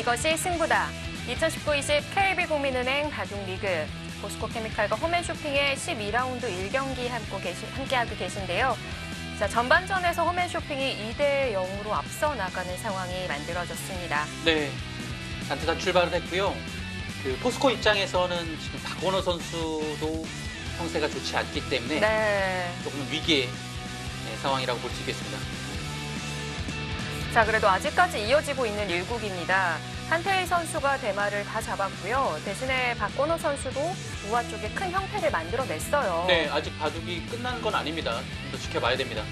이것이 승부다. 2019-20 KB국민은행 바둑리그 포스코케미칼과 홈앤쇼핑의 12라운드 1경기 함께하고 계신데요. 자, 전반전에서 홈앤쇼핑이 2대 0으로 앞서 나가는 상황이 만들어졌습니다. 네, 단뜻한 출발을 했고요. 포스코 입장에서는 지금 박건호 선수도 형세가 좋지 않기 때문에 조금 위기의 상황이라고 볼 수 있겠습니다. 자, 그래도 아직까지 이어지고 있는 일국입니다. 한태희 선수가 대마를 다 잡았고요. 대신에 박건호 선수도 우아 쪽에 큰 형태를 만들어냈어요. 네, 아직 바둑이 끝난 건 아닙니다. 좀 더 지켜봐야 됩니다.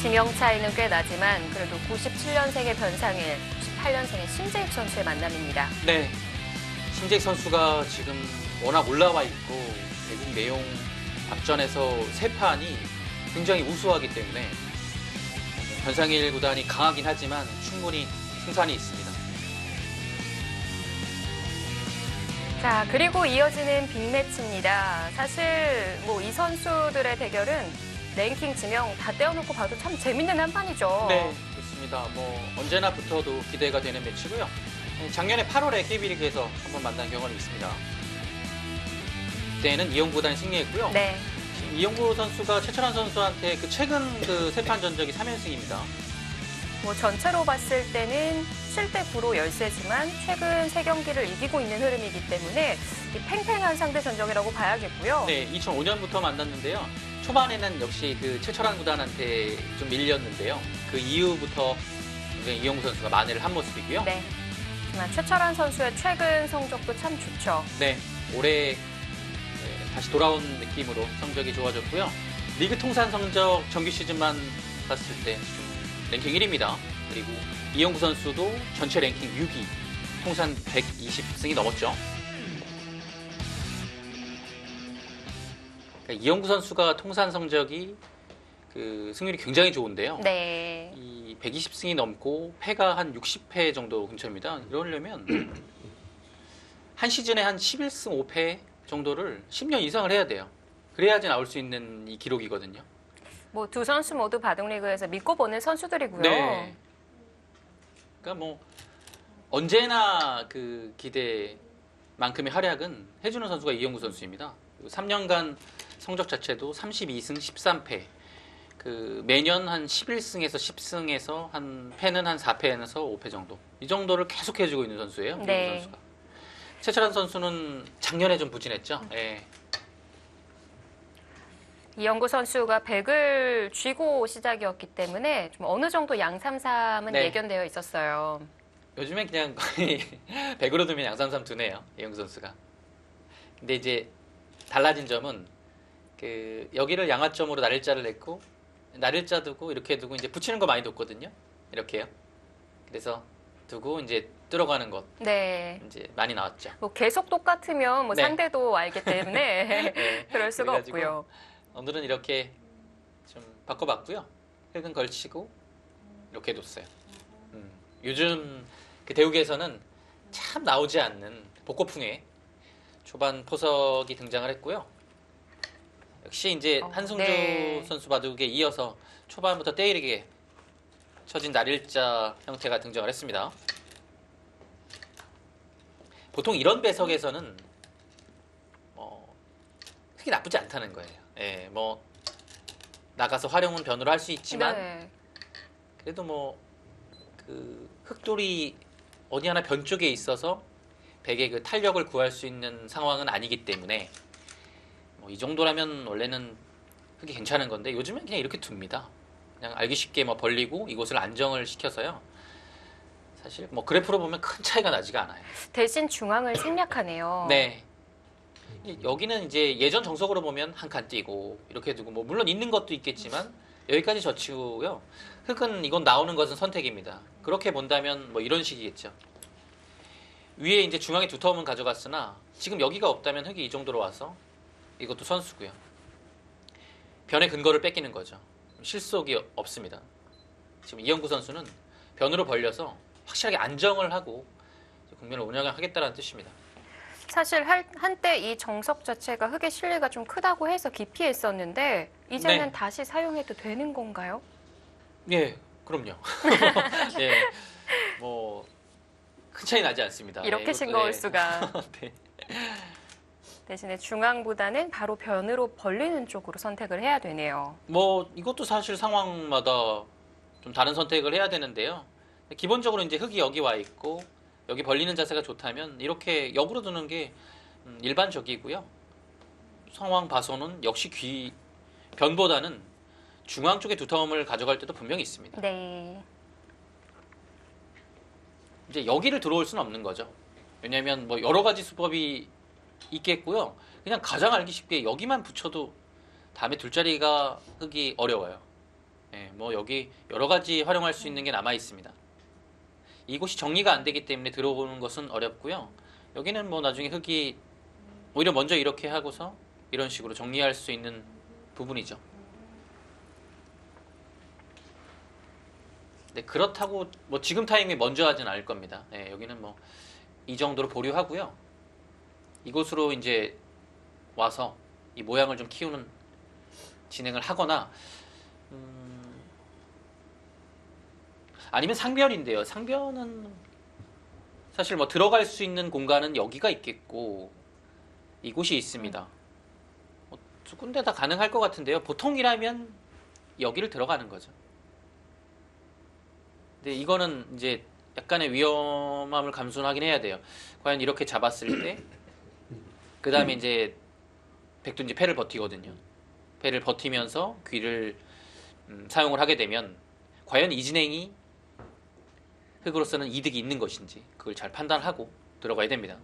지명 차이는 꽤 나지만 그래도 97년생의 변상일, 98년생의 신재익 선수의 만남입니다. 네, 신재익 선수가 지금 워낙 올라와 있고 대국 내용 앞전에서 세 판이 굉장히 우수하기 때문에 변상일 구단이 강하긴 하지만 충분히 승산이 있습니다. 자, 그리고 이어지는 빅매치입니다. 사실 이 선수들의 대결은 랭킹 지명 다 떼어놓고 봐도 참 재밌는 한판이죠. 네, 그렇습니다. 언제나 붙어도 기대가 되는 매치고요. 작년에 8월에 KB리그에서 한번 만난 경험이 있습니다. 그때는 이영구 구단이 승리했고요. 네. 이영구 선수가 최철환 선수한테 최근 세 판 전적이 3연승입니다. 전체로 봤을 때는 7대 9로 열세지만 최근 3경기를 이기고 있는 흐름이기 때문에 팽팽한 상대 전적이라고 봐야겠고요. 네, 2005년부터 만났는데요. 초반에는 역시 최철환 구단한테 좀 밀렸는데요. 그 이후부터 이영구 선수가 만회를 한 모습이고요. 네. 하지만 최철환 선수의 최근 성적도 참 좋죠. 네, 올해 다시 돌아온 느낌으로 성적이 좋아졌고요. 리그 통산 성적 정규 시즌만 봤을 때 랭킹 1위입니다. 그리고 이영구 선수도 전체 랭킹 6위, 통산 120승이 넘었죠. 그러니까 이영구 선수가 통산 성적이 승률이 굉장히 좋은데요. 네. 이 120승이 넘고 패가 한 60패 정도 근처입니다. 이러려면 한 시즌에 한 11승 5패 정도를 10년 이상을 해야 돼요. 그래야지 나올 수 있는 이 기록이거든요. 두 선수 모두 바둑리그에서 믿고 보는 선수들이고요. 네. 그러니까 언제나 기대만큼의 활약은 해주는 선수가 이영구 선수입니다. 3년간 성적 자체도 32승 13패. 매년 한 11승에서 10승에서 한 패는 한 4패에서 5패 정도. 이 정도를 계속 해주고 있는 선수예요. 네. 이영구 선수가. 최철환 선수는 작년에 좀 부진했죠. 네. 이영구 선수가 100을 쥐고 시작이었기 때문에 좀 어느 정도 양삼삼은 네. 예견되어 있었어요. 요즘엔 그냥 거의 100으로 두면 양삼삼 두네요. 이영구 선수가. 근데 이제 달라진 점은 여기를 양화점으로 날일자를 냈고 날일자 두고 이렇게 두고 이제 붙이는 거 많이 뒀거든요. 이렇게요. 그래서 두고 이제 들어가는 것. 네. 이제 많이 나왔죠. 계속 똑같으면 네. 상대도 알기 때문에 네. 그럴 수가 그래가지고 없고요. 오늘은 이렇게 좀 바꿔봤고요. 흙은 걸치고 이렇게 뒀어요. 요즘 대국에서는 참 나오지 않는 복고풍의 초반 포석이 등장을 했고요. 역시 이제 한승주 네. 선수 바둑에 이어서 초반부터 때이르게 쳐진 날일자 형태가 등장을 했습니다. 보통 이런 배석에서는 흙이 나쁘지 않다는 거예요. 예, 나가서 활용은 변으로 할 수 있지만 네. 그래도 흙돌이 어디 하나 변 쪽에 있어서 백의 탄력을 구할 수 있는 상황은 아니기 때문에 이 정도라면 원래는 흙이 괜찮은 건데 요즘엔 그냥 이렇게 둡니다. 그냥 알기 쉽게 벌리고 이곳을 안정을 시켜서요. 사실 그래프로 보면 큰 차이가 나지가 않아요. 대신 중앙을 생략하네요. 네. 여기는 이제 예전 정석으로 보면 한 칸 띄고 이렇게 두고 물론 있는 것도 있겠지만 여기까지 젖히고요. 흙은 이건 나오는 것은 선택입니다. 그렇게 본다면 이런 식이겠죠. 위에 이제 중앙에 두터움은 가져갔으나 지금 여기가 없다면 흙이 이 정도로 와서 이것도 선수고요. 변의 근거를 뺏기는 거죠. 실속이 없습니다. 지금 이영구 선수는 변으로 벌려서 확실하게 안정을 하고 국면을 운영을 하겠다는 뜻입니다. 사실 한때 이 정석 자체가 흙의 실리가 좀 크다고 해서 기피했었는데 이제는 네. 다시 사용해도 되는 건가요? 예, 그럼요. 예, 뭐 큰 차이 나지 않습니다. 이렇게 이것도, 싱거울 예. 수가. 네. 대신에 중앙보다는 바로 변으로 벌리는 쪽으로 선택을 해야 되네요. 뭐 이것도 사실 상황마다 좀 다른 선택을 해야 되는데요. 기본적으로 이제 흙이 여기 와 있고 여기 벌리는 자세가 좋다면 이렇게 역으로 두는 게 일반적이고요. 상황 봐서는 역시 변보다는 중앙 쪽에 두터움을 가져갈 때도 분명히 있습니다. 네. 이제 여기를 들어올 수는 없는 거죠. 왜냐하면 뭐 여러 가지 수법이 있겠고요. 그냥 가장 알기 쉽게 여기만 붙여도 다음에 둘 자리가 흙이 어려워요. 예, 뭐 여기 여러 가지 활용할 수 있는 게 남아 있습니다. 이곳이 정리가 안 되기 때문에 들어오는 것은 어렵고요. 여기는 뭐 나중에 흙이 오히려 먼저 이렇게 하고서 이런 식으로 정리할 수 있는 부분이죠. 네, 그렇다고 뭐 지금 타이밍에 먼저 하진 않을 겁니다. 예, 여기는 뭐 이 정도로 보류하고요. 이곳으로 이제 와서 이 모양을 좀 키우는 진행을 하거나 아니면 상변인데요. 상변은 사실 뭐 들어갈 수 있는 공간은 여기가 있겠고 이곳이 있습니다. 두 군데 다 가능할 것 같은데요. 보통이라면 여기를 들어가는 거죠. 근데 이거는 이제 약간의 위험함을 감수하긴 해야 돼요. 과연 이렇게 잡았을 때 그 다음에 이제 백도 이제 패를 버티거든요. 패를 버티면서 귀를 사용을 하게 되면 과연 이 진행이 흙으로서는 이득이 있는 것인지 그걸 잘 판단하고 들어가야 됩니다.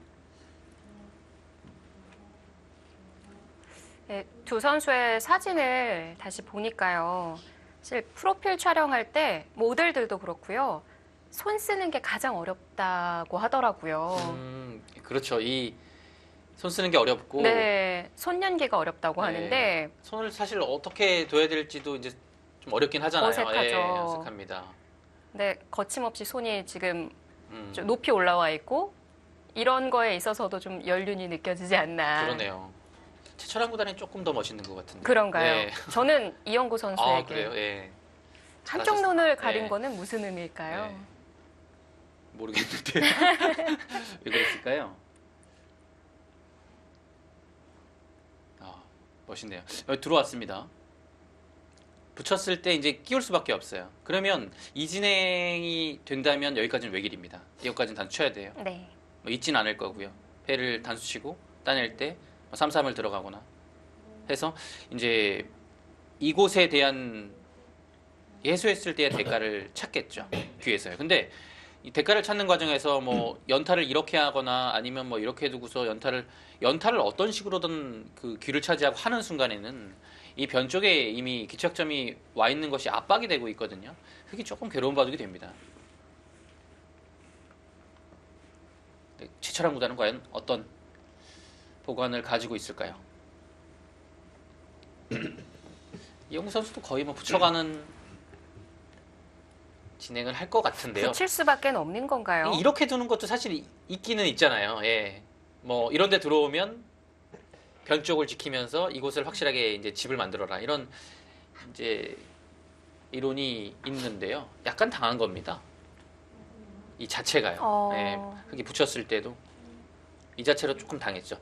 네, 두 선수의 사진을 다시 보니까요. 사실 프로필 촬영할 때 모델들도 그렇고요. 손 쓰는 게 가장 어렵다고 하더라고요. 그렇죠. 이 손 쓰는 게 어렵고 네, 손 연기가 어렵다고 네, 하는데 손을 사실 어떻게 둬야 될지도 이제 좀 어렵긴 하잖아요. 어색하죠. 예, 어색합니다. 네, 거침없이 손이 지금 음, 좀 높이 올라와 있고 이런 거에 있어서도 좀 연륜이 느껴지지 않나. 그러네요. 최철한 구단이 조금 더 멋있는 것 같은데. 그런가요? 예. 저는 이영구 아, 선수에게 그래요? 예. 한쪽 잘하셨- 눈을 가린 예. 거는 무슨 의미일까요? 예. 모르겠는데. 왜 그랬을까요? 아, 멋있네요. 여기 들어왔습니다. 붙였을 때 이제 끼울 수밖에 없어요. 그러면 이 진행이 된다면 여기까지는 외길입니다. 여기까지는 단수 쳐야 돼요. 네. 뭐 있진 않을 거고요. 패를 단수 치고 따낼 때 3-3을 들어가거나 해서 이제 이곳에 대한 해소했을 때의 대가를 찾겠죠. 귀에서요. 근데 이 대가를 찾는 과정에서 뭐 연타를 이렇게 하거나 아니면 뭐 이렇게 두고서 연타를 어떤 식으로든 그 귀를 차지하고 하는 순간에는 이 변 쪽에 이미 기착점이 와 있는 것이 압박이 되고 있거든요. 그게 조금 괴로운 바둑이 됩니다. 네, 최철한 구단은 과연 어떤 보관을 가지고 있을까요? 이영구 선수도 거의 뭐 붙여가는 진행을 할 것 같은데요. 붙일 수밖에 없는 건가요? 이렇게 두는 것도 사실 있기는 있잖아요. 예. 뭐 이런 데 들어오면 변 쪽을 지키면서 이곳을 확실하게 이제 집을 만들어라. 이런 이제 이론이 있는데요. 약간 당한 겁니다. 이 자체가요. 예. 흙이 붙였을 때도 이 자체로 조금 당했죠.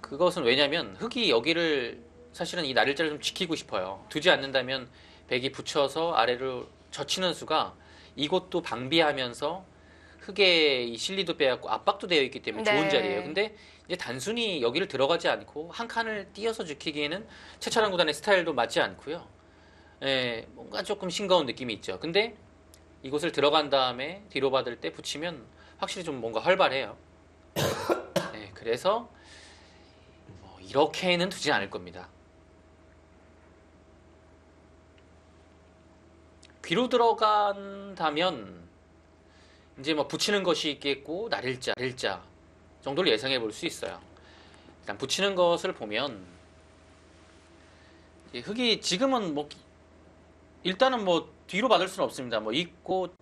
그것은 왜냐면 흙이 여기를 사실은 이 날일자를 좀 지키고 싶어요. 두지 않는다면 백이 붙여서 아래로 젖히는 수가 이것도 방비하면서 흙에 이 실리도 빼앗고 압박도 되어 있기 때문에 네. 좋은 자리예요. 근데 이제 단순히 여기를 들어가지 않고 한 칸을 띄어서 지키기에는 최철한 구단의 스타일도 맞지 않고요. 예, 뭔가 조금 싱거운 느낌이 있죠. 근데 이곳을 들어간 다음에 뒤로 받을 때 붙이면 확실히 좀 뭔가 활발해요. 예, 그래서 뭐 이렇게는 두지 않을 겁니다. 귀로 들어간다면 이제 뭐 붙이는 것이 있겠고 날일자 정도를 예상해 볼 수 있어요. 일단 붙이는 것을 보면 흙이 지금은 뭐 일단은 뭐 뒤로 받을 수는 없습니다. 뭐 있고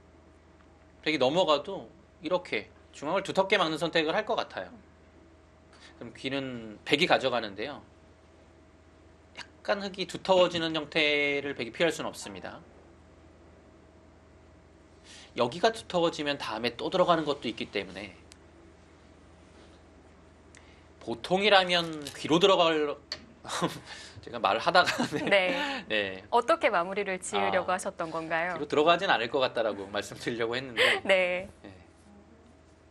백이 넘어가도 이렇게 중앙을 두텁게 막는 선택을 할 것 같아요. 그럼 귀는 백이 가져가는데요. 약간 흙이 두터워지는 형태를 백이 피할 수는 없습니다. 여기가 두터워지면 다음에 또 들어가는 것도 있기 때문에 보통이라면 귀로 들어갈 제가 말을 하다가 네. 네. 어떻게 마무리를 지으려고 아, 하셨던 건가요? 귀로 들어가진 않을 것 같다라고 말씀드리려고 했는데 네. 네.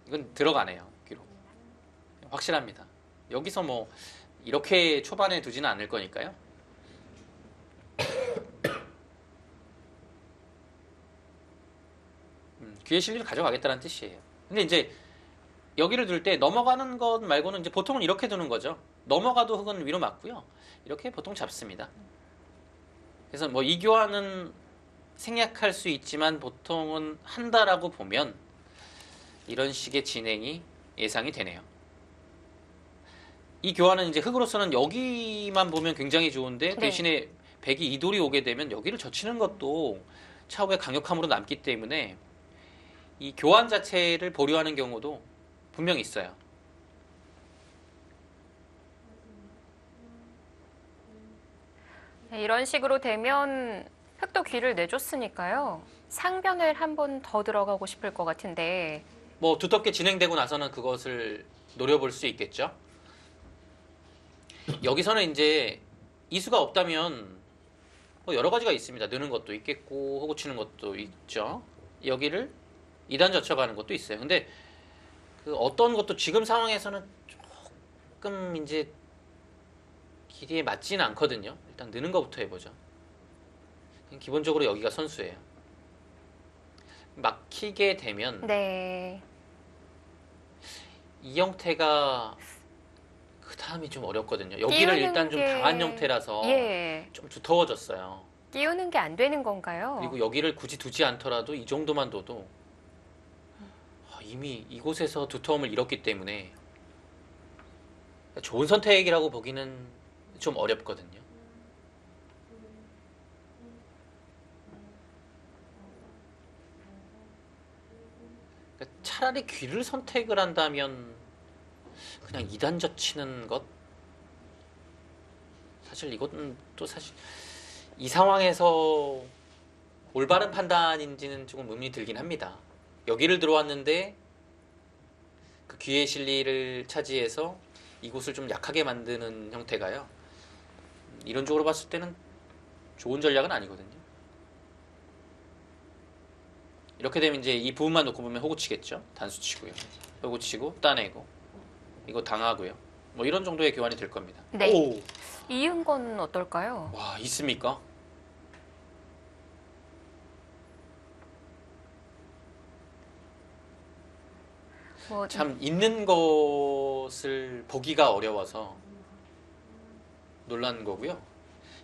이건 들어가네요. 귀로. 확실합니다. 여기서 뭐 이렇게 초반에 두지는 않을 거니까요. 귀의 실리를 가져가겠다는 뜻이에요. 근데 이제 여기를 둘 때 넘어가는 것 말고는 이제 보통은 이렇게 두는 거죠. 넘어가도 흙은 위로 맞고요. 이렇게 보통 잡습니다. 그래서 뭐 이 교환은 생략할 수 있지만 보통은 한다라고 보면 이런 식의 진행이 예상이 되네요. 이 교환은 이제 흙으로서는 여기만 보면 굉장히 좋은데 네. 대신에 백이 이돌이 오게 되면 여기를 젖히는 것도 차후에 강력함으로 남기 때문에 이 교환 자체를 보류하는 경우도 분명히 있어요. 네, 이런 식으로 되면 흑도 귀를 내줬으니까요. 상변을 한 번 더 들어가고 싶을 것 같은데. 뭐 두텁게 진행되고 나서는 그것을 노려볼 수 있겠죠. 여기서는 이제 이수가 없다면 뭐 여러 가지가 있습니다. 느는 것도 있겠고 호구 치는 것도 있죠. 여기를 2단 젖혀가는 것도 있어요. 근데 그 어떤 것도 지금 상황에서는 조금 이제 길이에 맞지는 않거든요. 일단 느는 것부터 해보죠. 기본적으로 여기가 선수예요. 막히게 되면 네. 이 형태가 그 다음이 좀 어렵거든요. 여기를 끼우는 일단 좀 게- 당한 형태라서 예. 좀 두터워졌어요. 끼우는 게 안 되는 건가요? 그리고 여기를 굳이 두지 않더라도 이 정도만 둬도 이미 이곳에서 두터움을 잃었기 때문에 좋은 선택이라고 보기는 좀 어렵거든요. 그러니까 차라리 귀를 선택을 한다면 그냥 2단 젖히는 것? 사실 이것은 또 사실 이 상황에서 올바른 판단인지는 조금 의문이 들긴 합니다. 여기를 들어왔는데 그 귀의 실리를 차지해서 이곳을 좀 약하게 만드는 형태가요. 이론적으로 봤을 때는 좋은 전략은 아니거든요. 이렇게 되면 이제 이 부분만 놓고 보면 호구 치겠죠. 단수 치고요. 호구 치고 따내고 이거 당하고요. 뭐 이런 정도의 교환이 될 겁니다. 네. 오, 이은 건 어떨까요? 와 있습니까? 뭐 참 있는 것을 보기가 어려워서 놀란 거고요.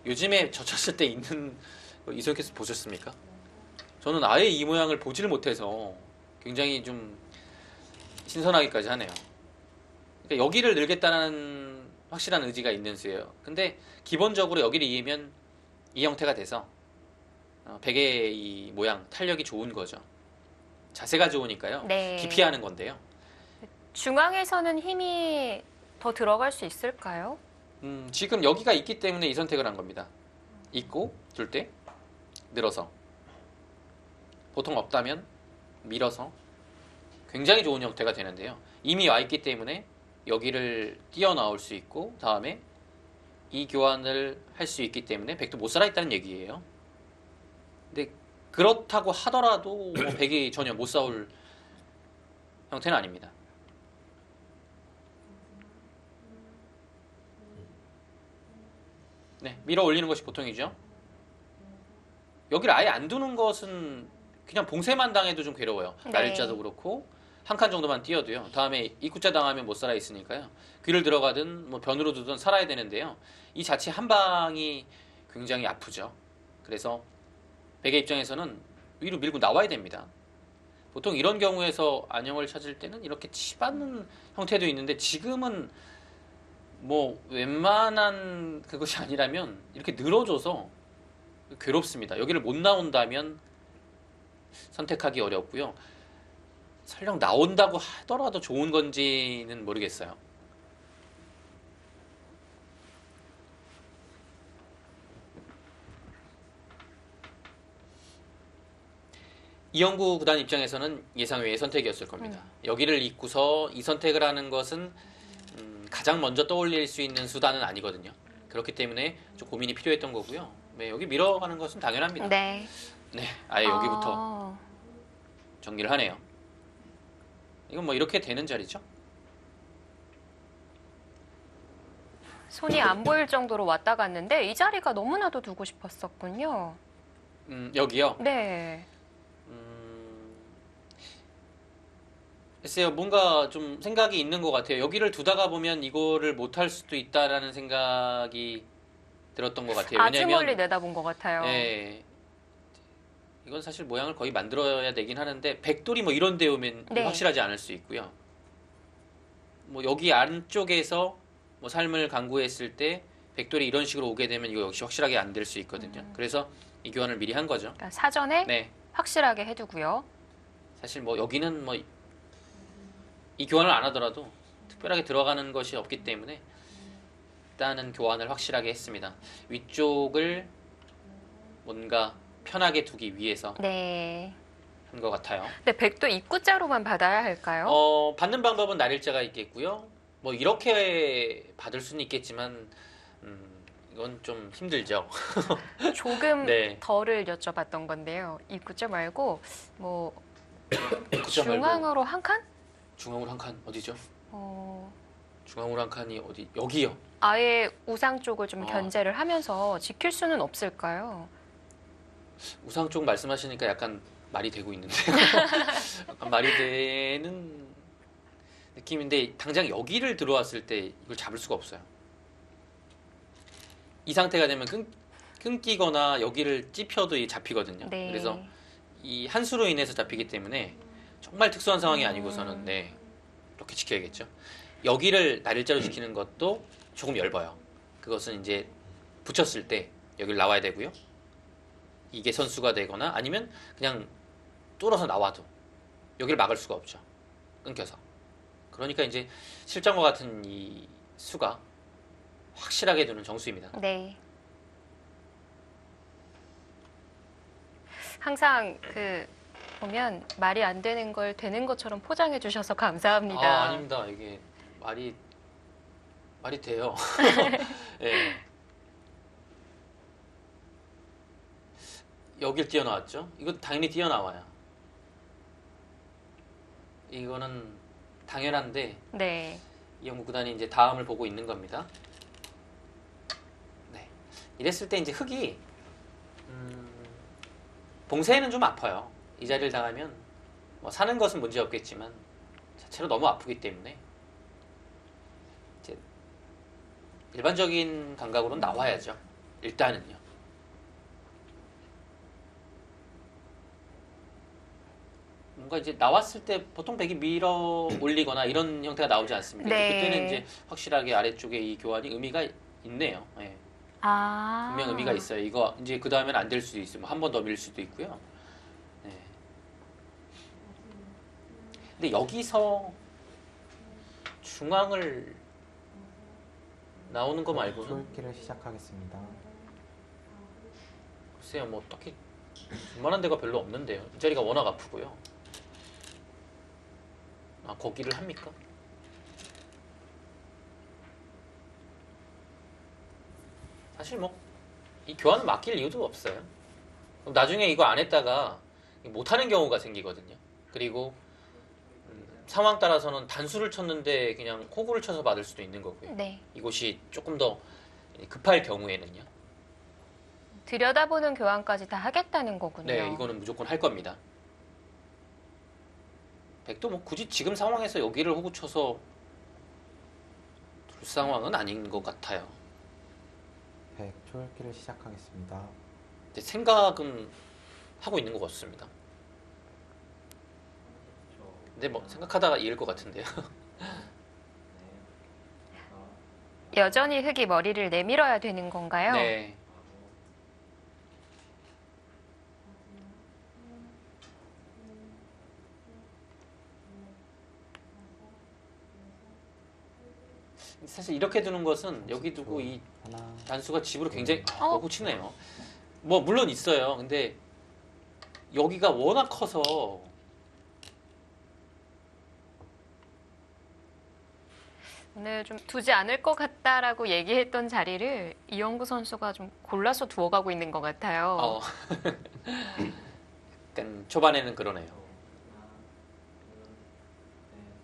요즘에 젖혔을 때 있는 거 이소희께서 보셨습니까? 저는 아예 이 모양을 보지를 못해서 굉장히 좀 신선하기까지 하네요. 그러니까 여기를 늘겠다는 확실한 의지가 있는 수예요. 근데 기본적으로 여기를 이으면 이 형태가 돼서 베개의 이 모양, 탄력이 좋은 거죠. 자세가 좋으니까요. 네. 기피하는 건데요. 중앙에서는 힘이 더 들어갈 수 있을까요? 지금 여기가 있기 때문에 이 선택을 한 겁니다. 있고 둘 때 늘어서 보통 없다면 밀어서 굉장히 좋은 형태가 되는데요. 이미 와 있기 때문에 여기를 뛰어나올 수 있고 다음에 이 교환을 할 수 있기 때문에 백도 못 살아있다는 얘기예요. 근데 그렇다고 하더라도 뭐 백이 전혀 못 싸울 형태는 아닙니다. 네, 밀어 올리는 것이 보통이죠. 여기를 아예 안 두는 것은 그냥 봉쇄만 당해도 좀 괴로워요. 네. 날짜도 그렇고 한 칸 정도만 띄어도요. 다음에 입구자 당하면 못 살아 있으니까요. 귀를 들어가든 뭐 변으로 두든 살아야 되는데요. 이 자체 한 방이 굉장히 아프죠. 그래서 백의 입장에서는 위로 밀고 나와야 됩니다. 보통 이런 경우에서 안형을 찾을 때는 이렇게 치받는 형태도 있는데 지금은 뭐 웬만한 그것이 아니라면 이렇게 늘어져서 괴롭습니다. 여기를 못 나온다면 선택하기 어렵고요. 설령 나온다고 하더라도 좋은 건지는 모르겠어요. 이영구 구단 입장에서는 예상 외의 선택이었을 겁니다. 여기를 잇고서 이 선택을 하는 것은 가장 먼저 떠올릴 수 있는 수단은 아니거든요. 그렇기 때문에 좀 고민이 필요했던 거고요. 네, 여기 밀어가는 것은 당연합니다. 네. 네, 아예 여기부터 정리를 하네요. 이건 뭐 이렇게 되는 자리죠. 손이 안 보일 정도로 왔다 갔는데 이 자리가 너무나도 두고 싶었었군요. 여기요. 네. 글쎄요, 뭔가 좀 생각이 있는 것 같아요. 여기를 두다가 보면 이거를 못할 수도 있다라는 생각이 들었던 것 같아요. 아주 왜냐면 멀리 내다본 것 같아요. 예, 이건 사실 모양을 거의 만들어야 되긴 하는데 백돌이 뭐 이런 데 오면 네. 확실하지 않을 수 있고요. 뭐 여기 안쪽에서 뭐 삶을 강구했을 때 백돌이 이런 식으로 오게 되면 이거 역시 확실하게 안 될 수 있거든요. 그래서 이 교환을 미리 한 거죠. 그러니까 사전에 네, 확실하게 해두고요. 사실 뭐 여기는 뭐 이 교환을 안 하더라도 특별하게 들어가는 것이 없기 때문에 일단은 교환을 확실하게 했습니다. 위쪽을 뭔가 편하게 두기 위해서 네. 한 것 같아요. 근데 백도 입구자로만 받아야 할까요? 받는 방법은 날일자가 있겠고요. 뭐 이렇게 받을 수는 있겠지만 이건 좀 힘들죠. 조금 네. 덜을 여쭤봤던 건데요. 입구자 말고 뭐 그쵸, 말고 중앙으로 한 칸? 중앙으로 한 칸 어디죠? 어, 중앙으로 한 칸이 어디? 여기요. 아예 우상 쪽을 좀 어. 견제를 하면서 지킬 수는 없을까요? 우상 쪽 말씀하시니까 약간 말이 되고 있는데 약간 말이 되는 느낌인데 당장 여기를 들어왔을 때 이걸 잡을 수가 없어요. 이 상태가 되면 끊기거나 여기를 찝혀도 이게 잡히거든요. 네. 그래서 이 한 수로 인해서 잡히기 때문에 정말 특수한 상황이 아니고서는 네, 이렇게 지켜야겠죠. 여기를 날일자로 지키는 것도 조금 얇아요. 그것은 이제 붙였을 때 여기를 나와야 되고요. 이게 선수가 되거나 아니면 그냥 뚫어서 나와도 여기를 막을 수가 없죠. 끊겨서. 그러니까 이제 실전과 같은 이 수가 확실하게 두는 정수입니다. 네. 항상 보면 말이 안 되는 걸 되는 것처럼 포장해 주셔서 감사합니다. 아닙니다. 이게 말이 돼요. 예. 여길 뛰어나왔죠? 이건 당연히 뛰어나와요. 이거는 당연한데 네. 이영구 구단이 이제 다음을 보고 있는 겁니다. 네. 이랬을 때 이제 흙이 봉쇄에는 좀 아파요. 이 자리를 당하면 뭐 사는 것은 문제 없겠지만 자체로 너무 아프기 때문에 이제 일반적인 감각으로는 나와야죠. 일단은요. 뭔가 이제 나왔을 때 보통 백이 밀어 올리거나 이런 형태가 나오지 않습니까? 네. 그때는 이제 확실하게 아래쪽에 이 교환이 의미가 있네요. 예. 아. 분명 의미가 있어요. 이거 이제 그 다음엔 안 될 수도 있어요. 한 번 더 밀 수도 있고요. 예. 근데 여기서 중앙을 나오는 거 말고는 초읽기를 시작하겠습니다. 글쎄요, 뭐 딱히 웬만한 데가 별로 없는데요. 이 자리가 워낙 아프고요. 아, 거기를 합니까? 사실 뭐 이 교환은 맡길 이유도 없어요. 그럼 나중에 이거 안 했다가 못하는 경우가 생기거든요. 그리고 상황 따라서는 단수를 쳤는데 그냥 호구를 쳐서 받을 수도 있는 거고요. 네. 이곳이 조금 더 급할 경우에는요. 들여다보는 교환까지 다 하겠다는 거군요. 네, 이거는 무조건 할 겁니다. 백도 뭐 굳이 지금 상황에서 여기를 호구 쳐서 둘 상황은 아닌 것 같아요. 100 초읽기를 시작하겠습니다. 근데 생각은 하고 있는 것 같습니다. 근데 뭐 생각하다가 이을 것 같은데요. 여전히 흙이 머리를 내밀어야 되는 건가요? 네. 사실 이렇게 두는 것은 여기 두고 이 하나, 단수가 집으로 굉장히 어? 치네요. 뭐 물론 있어요. 근데 여기가 워낙 커서 오늘 좀 두지 않을 것 같다라고 얘기했던 자리를 이영구 선수가 좀 골라서 두어가고 있는 것 같아요. 어, 약간 초반에는 그러네요.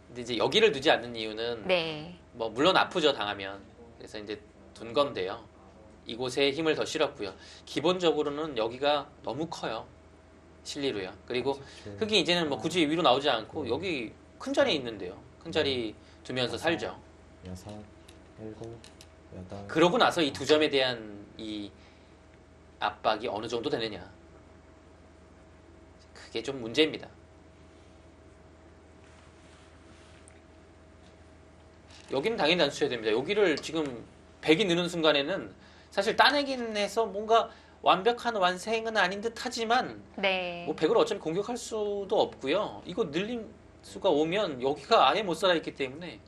근데 이제 여기를 두지 않는 이유는 네. 뭐 물론 아프죠 당하면. 그래서 이제 둔 건데요. 이곳에 힘을 더 실었고요. 기본적으로는 여기가 너무 커요. 실리로요. 그리고 흙이 이제는 뭐 굳이 위로 나오지 않고 여기 큰 자리에 있는데요. 큰 자리 두면서 살죠. 6, 7, 8. 그러고 나서 이 두 점에 대한 이 압박이 어느 정도 되느냐. 그게 좀 문제입니다. 여기는 당연히 단수해야 됩니다. 여기를 지금 100이 느는 순간에는 사실 따내기는 해서 뭔가 완벽한 완성은 아닌 듯 하지만 네. 뭐 100을 어차피 공격할 수도 없고요. 이거 늘림 수가 오면 여기가 아예 못 살아있기 때문에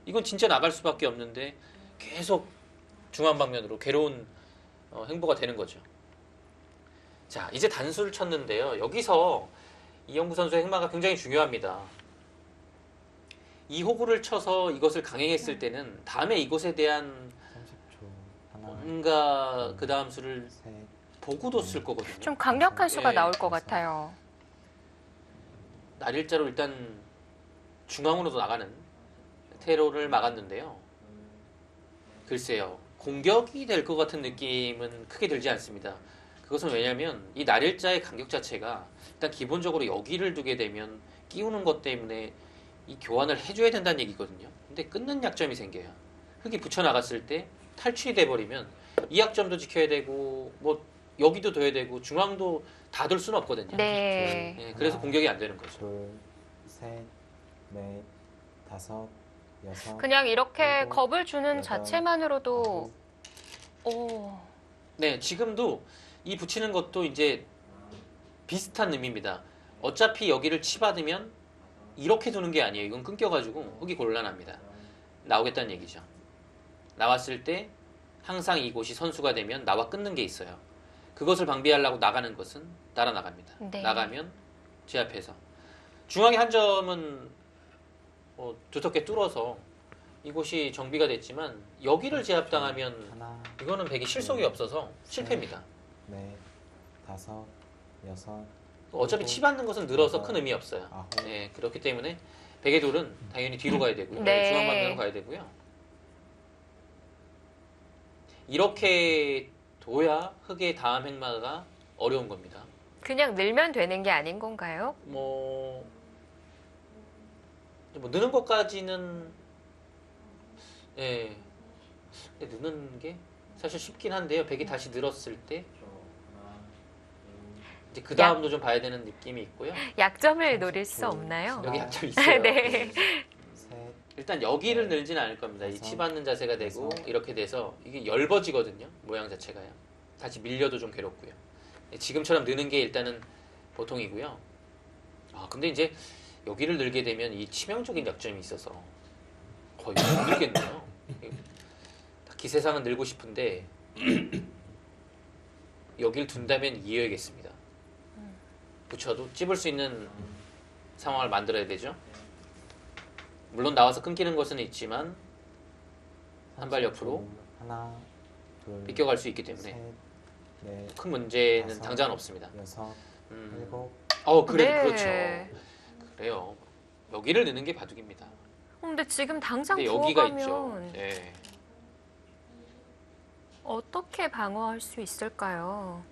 이건 진짜 나갈 수밖에 없는데 계속 중앙 방면으로 괴로운 행보가 되는 거죠. 자, 이제 단수를 쳤는데요. 여기서 이영구 선수의 행마가 굉장히 중요합니다. 이 호구를 쳐서 이것을 강행했을 때는 다음에 이것에 대한 30초. 하나, 뭔가 그 다음 수를 셋. 보고도 쓸 거거든요. 좀 강력한 수가 예. 나올 것 같아요. 날일자로 일단 중앙으로도 나가는 테러를 막았는데요. 글쎄요. 공격이 될 것 같은 느낌은 크게 들지 않습니다. 그것은 왜냐하면 이 날일자의 간격 자체가 일단 기본적으로 여기를 두게 되면 끼우는 것 때문에 이 교환을 해줘야 된다는 얘기거든요. 근데 끊는 약점이 생겨요. 흙이 붙여나갔을 때 탈출이 돼버리면 이 약점도 지켜야 되고 뭐 여기도 둬야 되고 중앙도 다 둘 수는 없거든요. 네. 예, 그래서 공격이 안 되는 거죠. 둘, 셋, 넷, 다섯, 여섯. 그냥 이렇게 일곱, 겁을 주는 여덟, 자체만으로도 아홉. 오, 네, 지금도 이 붙이는 것도 이제 비슷한 의미입니다. 어차피 여기를 치받으면 이렇게 두는 게 아니에요. 이건 끊겨가지고 흙이 곤란합니다. 나오겠다는 얘기죠. 나왔을 때 항상 이곳이 선수가 되면 나와 끊는 게 있어요. 그것을 방비하려고 나가는 것은 따라 나갑니다. 네. 나가면 제 앞에서 중앙에 한 점은 두텁게 뚫어서 이곳이 정비가 됐지만 여기를 제압당하면 하나, 이거는 백이 실속이 없어서 실패입니다. 넷, 다섯, 여섯. 어차피 치받는 것은 늘어서 큰 의미 없어요. 아홉. 네, 그렇기 때문에 백의 돌은 당연히 뒤로 가야 되고요. 네. 중앙 방면으로 가야 되고요. 이렇게 둬야 흙의 다음 행마가 어려운 겁니다. 그냥 늘면 되는 게 아닌 건가요? 뭐 느는 것까지는 예, 근데 느는 게 사실 쉽긴 한데요. 백이 다시 늘었을 때 이제 그 다음도 좀 봐야 되는 느낌이 있고요. 약점을 노릴 수 없나요? 여기 약점 있어요. 네. 셋, 일단 여기를 늘지는 않을 겁니다. 이 치받는 자세가 되고 이렇게 돼서 이게 엷어지거든요. 모양 자체가요. 다시 밀려도 좀 괴롭고요. 지금처럼 느는 게 일단은 보통이고요. 아 근데 이제 여기를 늘게 되면 이 치명적인 약점이 있어서 거의 못 늘겠네요. 기세상은 늘고 싶은데 여기를 둔다면 이어야겠습니다. 붙여도 찝을 수 있는 상황을 만들어야 되죠. 물론 나와서 끊기는 것은 있지만 한 발 옆으로 하나, 둘, 비껴갈 수 있기 때문에 셋, 넷, 큰 문제는 다섯, 당장은 없습니다. 여섯, 음. 일곱. 그래 네. 그렇죠. 그래요. 여기를 넣는 게 바둑입니다. 근데 지금 당장 근데 여기가 있죠. 부어가면 네. 어떻게 방어할 수 있을까요?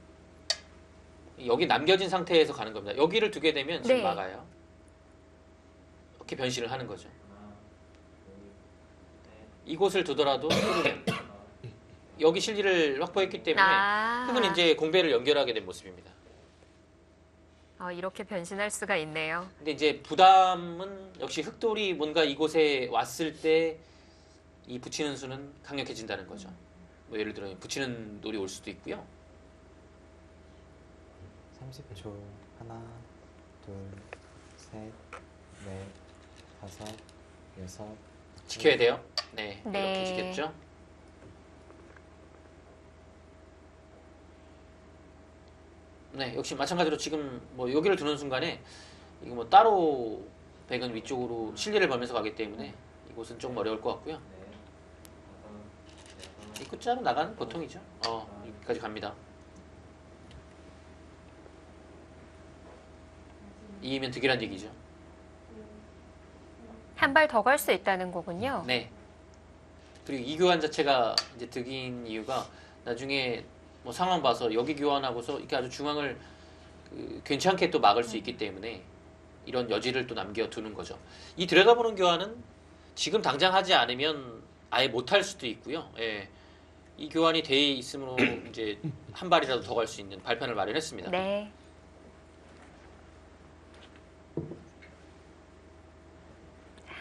여기 남겨진 상태에서 가는 겁니다. 여기를 두게 되면 지금 네. 막아요. 이렇게 변신을 하는 거죠. 이곳을 두더라도 뚫으면 여기 실리를 확보했기 때문에 흙은 이제 공배를 연결하게 된 모습입니다. 이렇게 변신할 수가 있네요. 근데 이제 부담은 역시 흙돌이 뭔가 이곳에 왔을 때 이 붙이는 수는 강력해진다는 거죠. 뭐 예를 들어 붙이는 돌이 올 수도 있고요. 30초. 하나, 둘, 셋, 넷, 다섯, 여섯. 지켜야 돼요. 네, 네. 이렇게 지켰죠. 네, 역시 마찬가지로 지금 뭐 여기를 두는 순간에 이거 뭐 따로 백은 위쪽으로 실리를 벌면서 가기 때문에 이곳은 좀 어려울 것 같고요. 이 끝자로 나가는 보통이죠. 여기까지 갑니다. 2이면 득이란 얘기죠. 한 발 더 갈 수 있다는 거군요. 네. 그리고 이 교환 자체가 이제 득인 이유가 나중에 뭐 상황 봐서 여기 교환하고서 이렇게 아주 중앙을 괜찮게 또 막을 수 있기 때문에 이런 여지를 또 남겨두는 거죠. 이 들여다보는 교환은 지금 당장 하지 않으면 아예 못할 수도 있고요. 예. 이 교환이 돼 있으므로 이제 한 발이라도 더 갈 수 있는 발판을 마련했습니다. 네.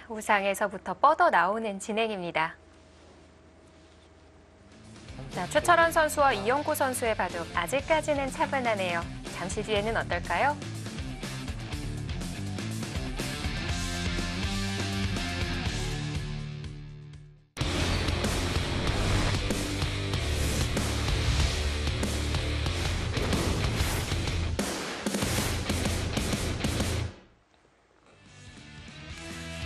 우상에서부터 뻗어 나오는 진행입니다. 자, 최철원 선수와 이영구 선수의 바둑 아직까지는 차분하네요. 잠시 뒤에는 어떨까요?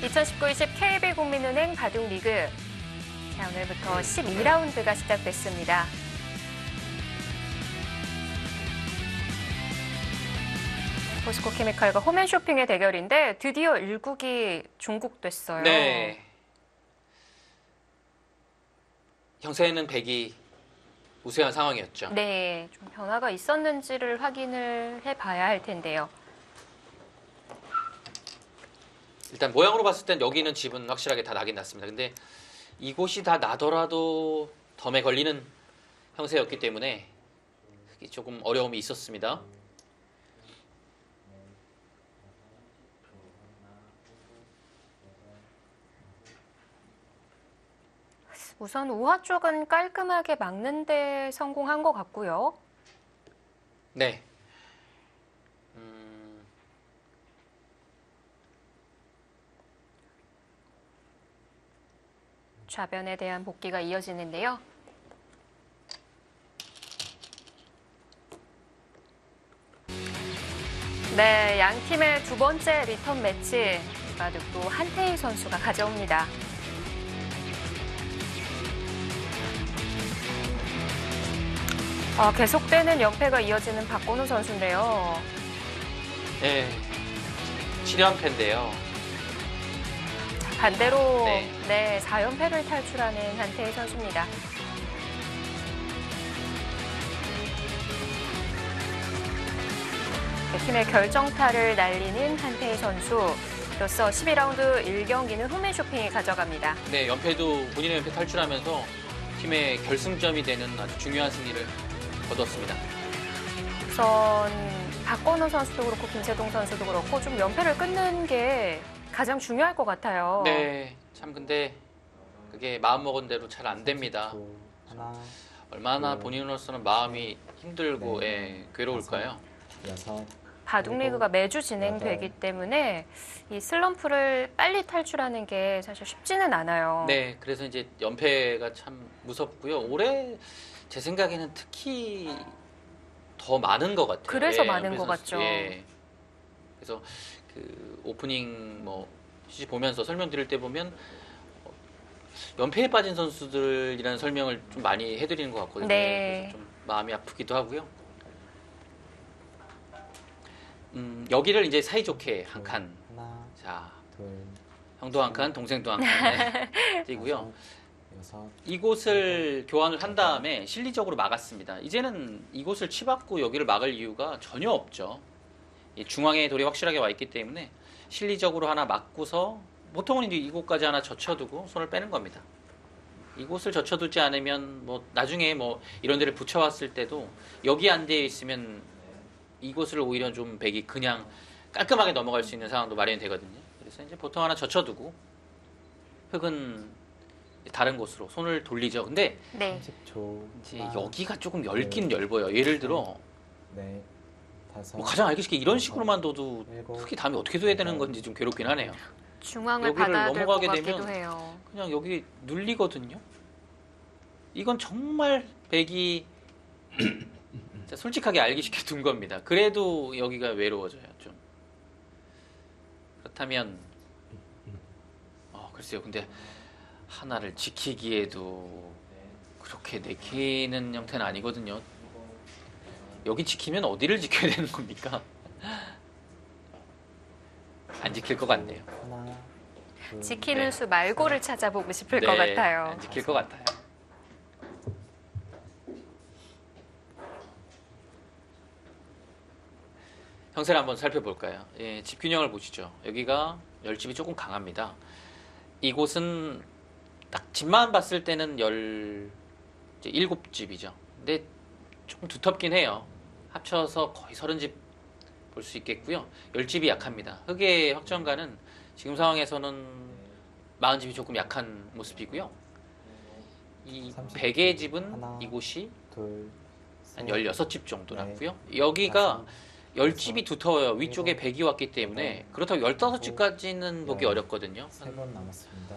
(2019-20 KB국민은행 바둑리그) 자, 오늘부터 12라운드가 시작됐습니다. 포스코 케미칼과 홈앤쇼핑의 대결인데 드디어 1국이 종국됐어요. 네. 형세는 백이 우세한 상황이었죠. 네, 좀 변화가 있었는지를 확인을 해봐야 할 텐데요. 일단 모양으로 봤을 땐 여기는 집은 확실하게 다 나긴 났습니다. 근데 이곳이 다 나더라도 덤에 걸리는 형세였기 때문에 조금 어려움이 있었습니다. 우선 우하 쪽은 깔끔하게 막는 데 성공한 것 같고요. 네. 좌변에 대한 복귀가 이어지는데요. 네, 양 팀의 두 번째 리턴 매치, 이 바둑도 한태희 선수가 가져옵니다. 계속되는 연패가 이어지는 박건우 선수인데요. 네. 7연패인데요. 반대로 네. 네, 4연패를 탈출하는 한태희 선수입니다. 팀의 결정타를 날리는 한태희 선수. 이로써 12라운드 1경기는 홈앤쇼핑이 가져갑니다. 네, 연패도 본인의 연패 탈출하면서 팀의 결승점이 되는 아주 중요한 승리를 거뒀습니다. 우선 박건우 선수도 그렇고 김세동 선수도 그렇고 좀 연패를 끊는 게 가장 중요할 것 같아요. 네, 참 근데 그게 마음먹은 대로 잘 안 됩니다. 하나, 얼마나 본인으로서는 마음이 힘들고 괴로울까요? 여섯, 바둑 리그가 매주 진행되기 때문에 이 슬럼프를 빨리 탈출하는 게 사실 쉽지는 않아요. 네, 그래서 이제 연패가 참 무섭고요. 올해 제 생각에는 특히 더 많은 것 같아요. 그래서 많은 연패 것 선수. 같죠. 예. 그래서 그 오프닝 CC 보면서 설명드릴 때 보면 연패에 빠진 선수들이라는 설명을 좀 많이 해드리는 것 같거든요. 네. 그래서 좀 마음이 아프기도 하고요. 여기를 이제 사이좋게 한 칸. 하나, 자, 둘, 형도 한 칸, 동생도 한 칸. 띄고요. 여섯, 이곳을 교환을 한 다음에 실리적으로 막았습니다. 이제는 이곳을 치받고 여기를 막을 이유가 전혀 없죠. 이 중앙에 돌이 확실하게 와 있기 때문에 실리적으로 하나 막고서 보통은 이제 이곳까지 하나 젖혀두고 손을 빼는 겁니다. 이곳을 젖혀두지 않으면 나중에 이런 데를 붙여왔을 때도 여기 안 되어 있으면 이곳을 오히려 좀 백이 그냥 깔끔하게 넘어갈 수 있는 상황도 마련이 되거든요. 그래서 이제 보통 하나 젖혀두고 흙은 다른 곳으로 손을 돌리죠. 근데 네. 30초. 이제 여기가 조금 얇긴 얇아요. 예를 들어 네, 다섯, 가장 알기 쉽게 이런 식으로만 둬도 일곱, 흙이 다음에 어떻게 둬야 되는 건지 좀 괴롭긴 하네요. 중앙을 여기를 받아야 될 것 넘어가게 같기도 되면 해요. 그냥 여기 눌리거든요. 이건 정말 백이 자, 솔직하게 알기 쉽게 둔 겁니다. 그래도 여기가 외로워져요, 좀. 그렇다면, 글쎄요. 근데 하나를 지키기에도 그렇게 내키는 형태는 아니거든요. 여기 지키면 어디를 지켜야 되는 겁니까? 안 지킬 것 같네요. 하나, 둘, 지키는 네. 수 말고를 찾아보고 싶을 네, 것 같아요. 안 지킬 것 같아요. 형세를 한번 살펴볼까요? 예, 집 균형을 보시죠. 여기가 열집이 조금 강합니다. 이곳은 딱 집만 봤을 때는 17집이죠. 근데 조금 두텁긴 해요. 합쳐서 거의 30집 볼 수 있겠고요. 10집이 약합니다. 흑의 확정가는 지금 상황에서는 40집이 조금 약한 모습이고요. 이 30 백의 집은 하나, 이곳이 둘, 한 셋, 16집 정도 네. 났고요. 여기가 다섯, 10집이 두터워요. 위쪽에 일곱, 100이 왔기 때문에 그렇다고 15집까지는 보기 열, 어렵거든요. 세 번 남았습니다.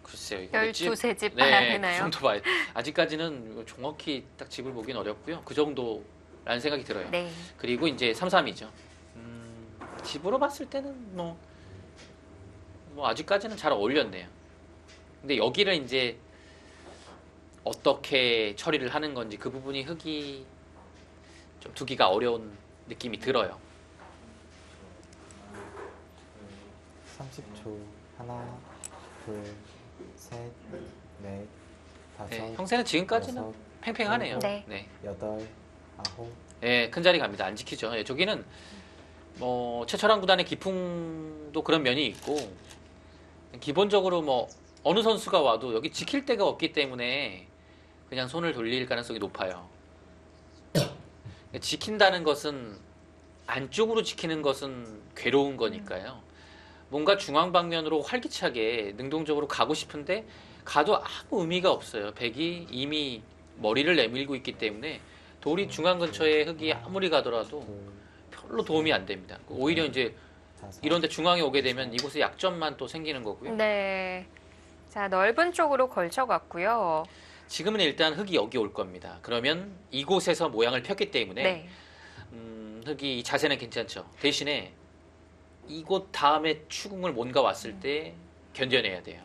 글쎄요. 이거 12세 집 네, 봐야 그 되나요? 정도 봐야 아직까지는 정확히 딱 집을 보긴 어렵고요. 그 정도라는 생각이 들어요. 네. 그리고 이제 33이죠. 집으로 봤을 때는 뭐 아직까지는 잘 어울렸네요. 근데 여기를 이제 어떻게 처리를 하는 건지 그 부분이 흙이 좀 두기가 어려운 느낌이 들어요. 30초. 하나, 둘, 셋, 넷, 다섯, 네, 형세는 지금까지는 여섯, 팽팽하네요. 네. 네. 여덟, 아홉, 네, 큰 자리 갑니다. 안 지키죠. 예, 저기는 뭐 최철환 구단의 기풍도 그런 면이 있고 기본적으로 뭐 어느 선수가 와도 여기 지킬 데가 없기 때문에 그냥 손을 돌릴 가능성이 높아요. 지킨다는 것은 안쪽으로 지키는 것은 괴로운 거니까요. 뭔가 중앙 방면으로 활기차게 능동적으로 가고 싶은데 가도 아무 의미가 없어요. 백이 이미 머리를 내밀고 있기 때문에 돌이 중앙 근처에 흙이 아무리 가더라도 둘, 별로 도움이 안 됩니다. 오히려 이제 다섯, 이런데 중앙에 오게 되면 이곳에 약점만 또 생기는 거고요. 네. 자, 넓은 쪽으로 걸쳐갔고요. 지금은 일단 흙이 여기 올 겁니다. 그러면 이곳에서 모양을 폈기 때문에 네. 흙이 자세는 괜찮죠. 대신에 이곳 다음에 추궁을 뭔가 왔을 때 견뎌내야 돼요.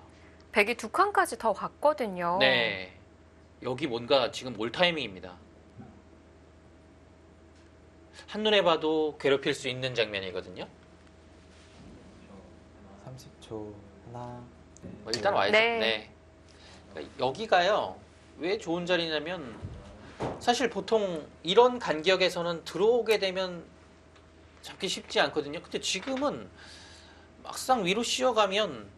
백이 두 칸까지 더 갔거든요. 네. 여기 뭔가 지금 올 타이밍입니다. 한눈에 봐도 괴롭힐 수 있는 장면이거든요. 30초. 하나, 뭐 일단 와야죠. 네. 네. 그러니까 여기가요. 왜 좋은 자리냐면 사실 보통 이런 간격에서는 들어오게 되면 잡기 쉽지 않거든요. 근데 지금은 막상 위로 씌어가면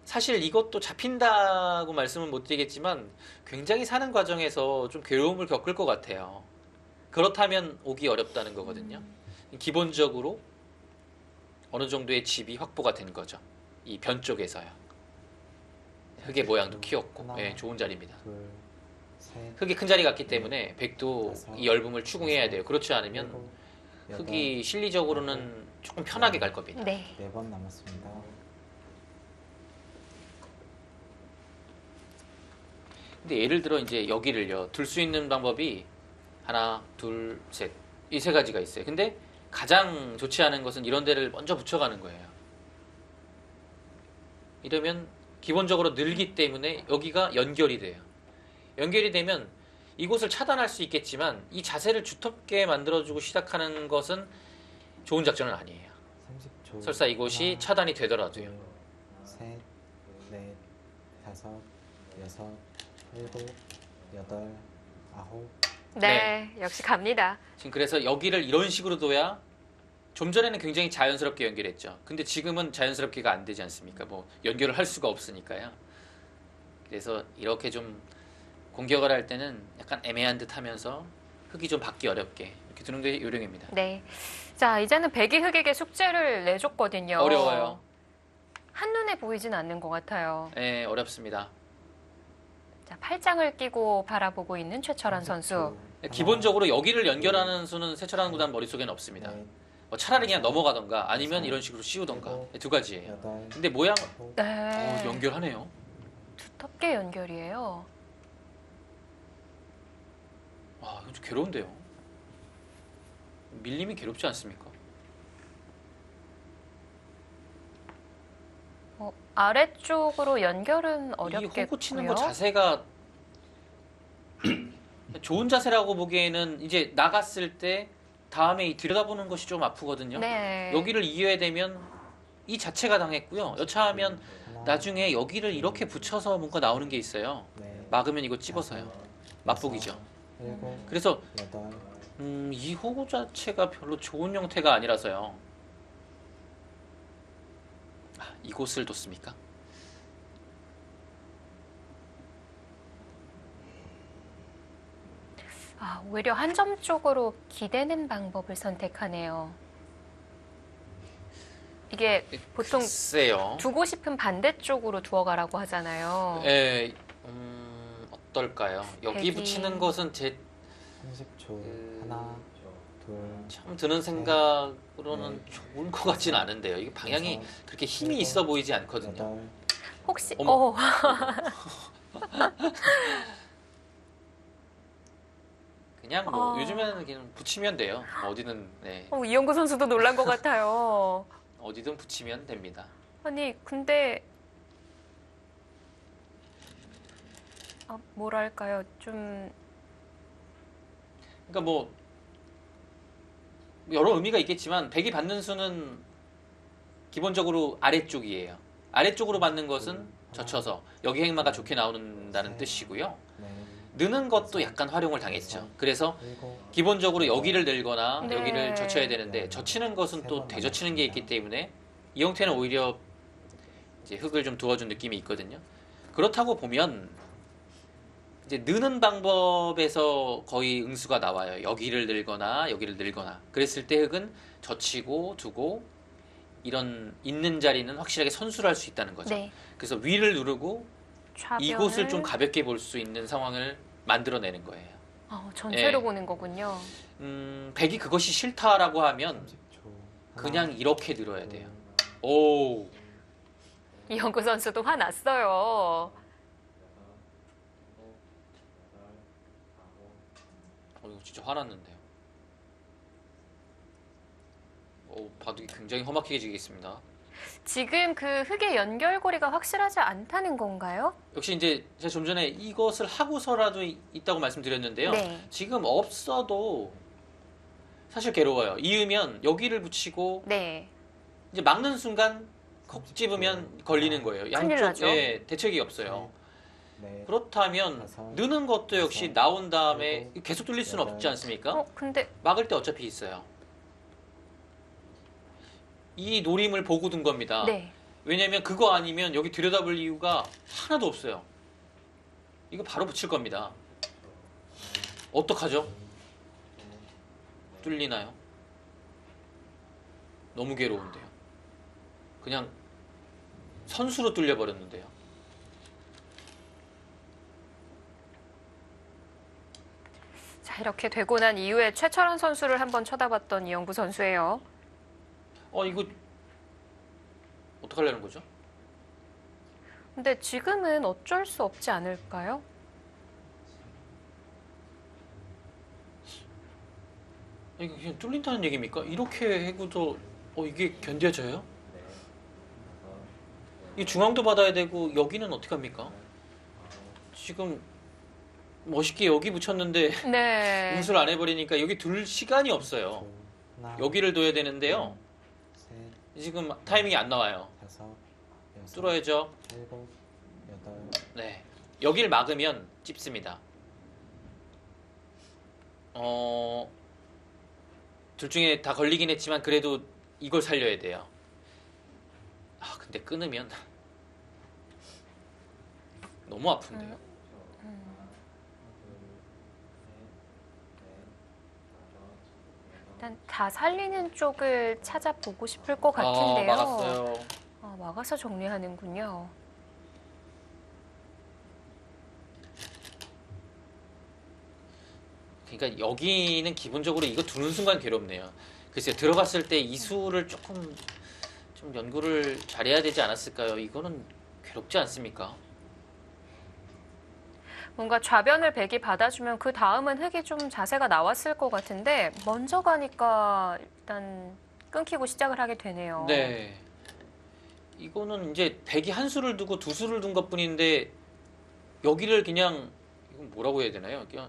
사실 이것도 잡힌다고 말씀은 못 드리겠지만 굉장히 사는 과정에서 좀 괴로움을 겪을 것 같아요. 그렇다면 오기 어렵다는 거거든요. 기본적으로 어느 정도의 집이 확보가 된 거죠. 이 변 쪽에서요. 흙의 모양도 키웠고 예, 좋은 자리입니다. 둘, 셋, 흙이 큰 자리 같기 때문에 백도 다섯, 이 넓음을 추궁해야 돼요. 그렇지 않으면 일곱, 흙이 실리적으로는 조금 편하게 갈 겁니다. 네. 4번 남았습니다. 근데 예를 들어 이제 여기를요 둘 수 있는 방법이 하나, 둘, 셋 이 세 가지가 있어요. 근데 가장 좋지 않은 것은 이런 데를 먼저 붙여가는 거예요. 이러면 기본적으로 늘기 때문에 여기가 연결이 돼요. 연결이 되면 이곳을 차단할 수 있겠지만 이 자세를 두텁게 만들어주고 시작하는 것은 좋은 작전은 아니에요. 30초. 설사 이곳이 하나, 차단이 되더라도요. 둘, 셋, 넷, 다섯, 여섯, 일곱, 여덟, 아홉. 네. 역시 갑니다. 지금 그래서 여기를 이런 식으로 둬야 좀 전에는 굉장히 자연스럽게 연결했죠. 근데 지금은 자연스럽게가 안 되지 않습니까? 뭐 연결을 할 수가 없으니까요. 그래서 이렇게 좀 공격을 할 때는 약간 애매한 듯 하면서 흙이 좀 받기 어렵게 이렇게 두는 게 요령입니다. 네. 자, 이제는 백이 흙에게 숙제를 내줬거든요. 어려워요. 한눈에 보이진 않는 것 같아요. 네, 어렵습니다. 자, 팔짱을 끼고 바라보고 있는 최철환 선수. 기본적으로 여기를 연결하는 수는 세철하는 구단 머릿속에는 없습니다. 뭐 차라리 그냥 넘어가던가 아니면 이런 식으로 씌우던가 두 가지예요. 여덟, 근데 모양 아홉, 네. 연결하네요. 두텁게 연결이에요. 와, 이거 좀 괴로운데요. 밀림이 괴롭지 않습니까? 아래쪽으로 연결은 이 어렵겠고요. 호구 치는 거 자세가 좋은 자세라고 보기에는 이제 나갔을 때 다음에 이 들여다보는 것이 좀 아프거든요. 네. 여기를 이어야 되면 이 자체가 당했고요. 여차하면 하나, 나중에 여기를 이렇게 붙여서 뭔가 나오는 게 있어요. 넷, 막으면 이거 찝어서요. 다섯, 맛보기죠. 여섯, 일곱, 그래서 여덟, 이 호구 자체가 별로 좋은 형태가 아니라서요. 이곳을 뒀습니까? 오히려 한 점 쪽으로 기대는 방법을 선택하네요. 이게 보통 글쎄요. 두고 싶은 반대쪽으로 두어가라고 하잖아요. 예, 어떨까요? 여기 백이- 붙이는 것은 제 30초. 그- 하나, 둘, 참 드는 생각으로는 좋은 것 같진 않은데요. 이게 방향이 여섯, 그렇게 힘이 있어 보이지 않거든요. 여덟, 혹시 어머. 그냥 뭐 요즘에는 그냥 붙이면 돼요. 어디든 네, 이영구 선수도 놀란 것 같아요. 어디든 붙이면 됩니다. 아니 근데 뭐랄까요 좀 그러니까 뭐 여러 의미가 있겠지만 백이 받는 수는 기본적으로 아래쪽이에요. 아래쪽으로 받는 것은 젖혀서 여기 행마가 좋게 나오는다는 뜻이고요. 넷, 느는 것도 약간 활용을 당했죠. 그래서 일곱, 기본적으로 여기를 늘거나 네. 여기를 젖혀야 되는데 젖히는 것은 또 되젖히는 게 있기 때문에 이 형태는 오히려 이제 흙을 좀 두어준 느낌이 있거든요. 그렇다고 보면 이제 느는 방법에서 거의 응수가 나와요. 여기를 늘거나 여기를 늘거나 그랬을 때 흙은 젖히고 두고 이런 있는 자리는 확실하게 선수를 할 수 있다는 거죠. 네. 그래서 위를 누르고 좌변을 이곳을 좀 가볍게 볼 수 있는 상황을 만들어내는 거예요. 전체로 예. 보는 거군요. 백이 그것이 싫다라고 하면 30초. 그냥 이렇게 늘어야 돼요. 오, 이영구 선수도 화났어요. 이거 진짜 화났는데요. 바둑이 굉장히 험악하게 지겠습니다. 지금 그 흙의 연결고리가 확실하지 않다는 건가요? 역시 이제 제가 좀 전에 이것을 하고서라도 있다고 말씀드렸는데요. 네. 지금 없어도 사실 괴로워요. 이으면 여기를 붙이고 네. 이제 막는 순간 콕 집으면 걸리는 거예요. 큰일 나죠. 양쪽에 대책이 없어요. 넷, 그렇다면 다섯, 느는 것도 역시 여섯, 나온 다음에 일곱, 계속 뚫릴 수는 여덟. 없지 않습니까? 근데 막을 때 어차피 있어요. 이 노림을 보고 둔 겁니다. 네. 왜냐면 그거 아니면 여기 들여다볼 이유가 하나도 없어요. 이거 바로 붙일 겁니다. 어떡하죠? 뚫리나요? 너무 괴로운데요. 그냥 선수로 뚫려버렸는데요. 자, 이렇게 되고 난 이후에 최철원 선수를 한번 쳐다봤던 이영구 선수예요. 이거 어떡하려는 거죠? 근데 지금은 어쩔 수 없지 않을까요? 이게 그냥 뚫린다는 얘기입니까? 이렇게 해고도 이게 견뎌져요? 이 중앙도 받아야 되고 여기는 어떻게 합니까? 지금 멋있게 여기 붙였는데 네. 응수를 안 해버리니까 여기 둘 시간이 없어요. 하나, 여기를 둬야 되는데요. 셋, 지금 타이밍이 안 나와요. 다섯, 여섯, 뚫어야죠. 일곱, 여덟, 네, 여기를 막으면 찝습니다. 둘 중에 다 걸리긴 했지만 그래도 이걸 살려야 돼요. 근데 끊으면 너무 아픈데요. 일단 다 살리는 쪽을 찾아보고 싶을 것 같은데요. 막았어요. 막아서 정리하는군요. 그러니까 여기는 기본적으로 이거 두는 순간 괴롭네요. 글쎄요, 들어갔을 때 이수를 조금 좀 연구를 잘해야 되지 않았을까요? 이거는 괴롭지 않습니까? 뭔가 좌변을 백이 받아주면 그 다음은 흑이 좀 자세가 나왔을 것 같은데 먼저 가니까 일단 끊기고 시작을 하게 되네요. 네. 이거는 이제 백이 한 수를 두고 두 수를 둔 것뿐인데 여기를 그냥 이건 뭐라고 해야 되나요? 그냥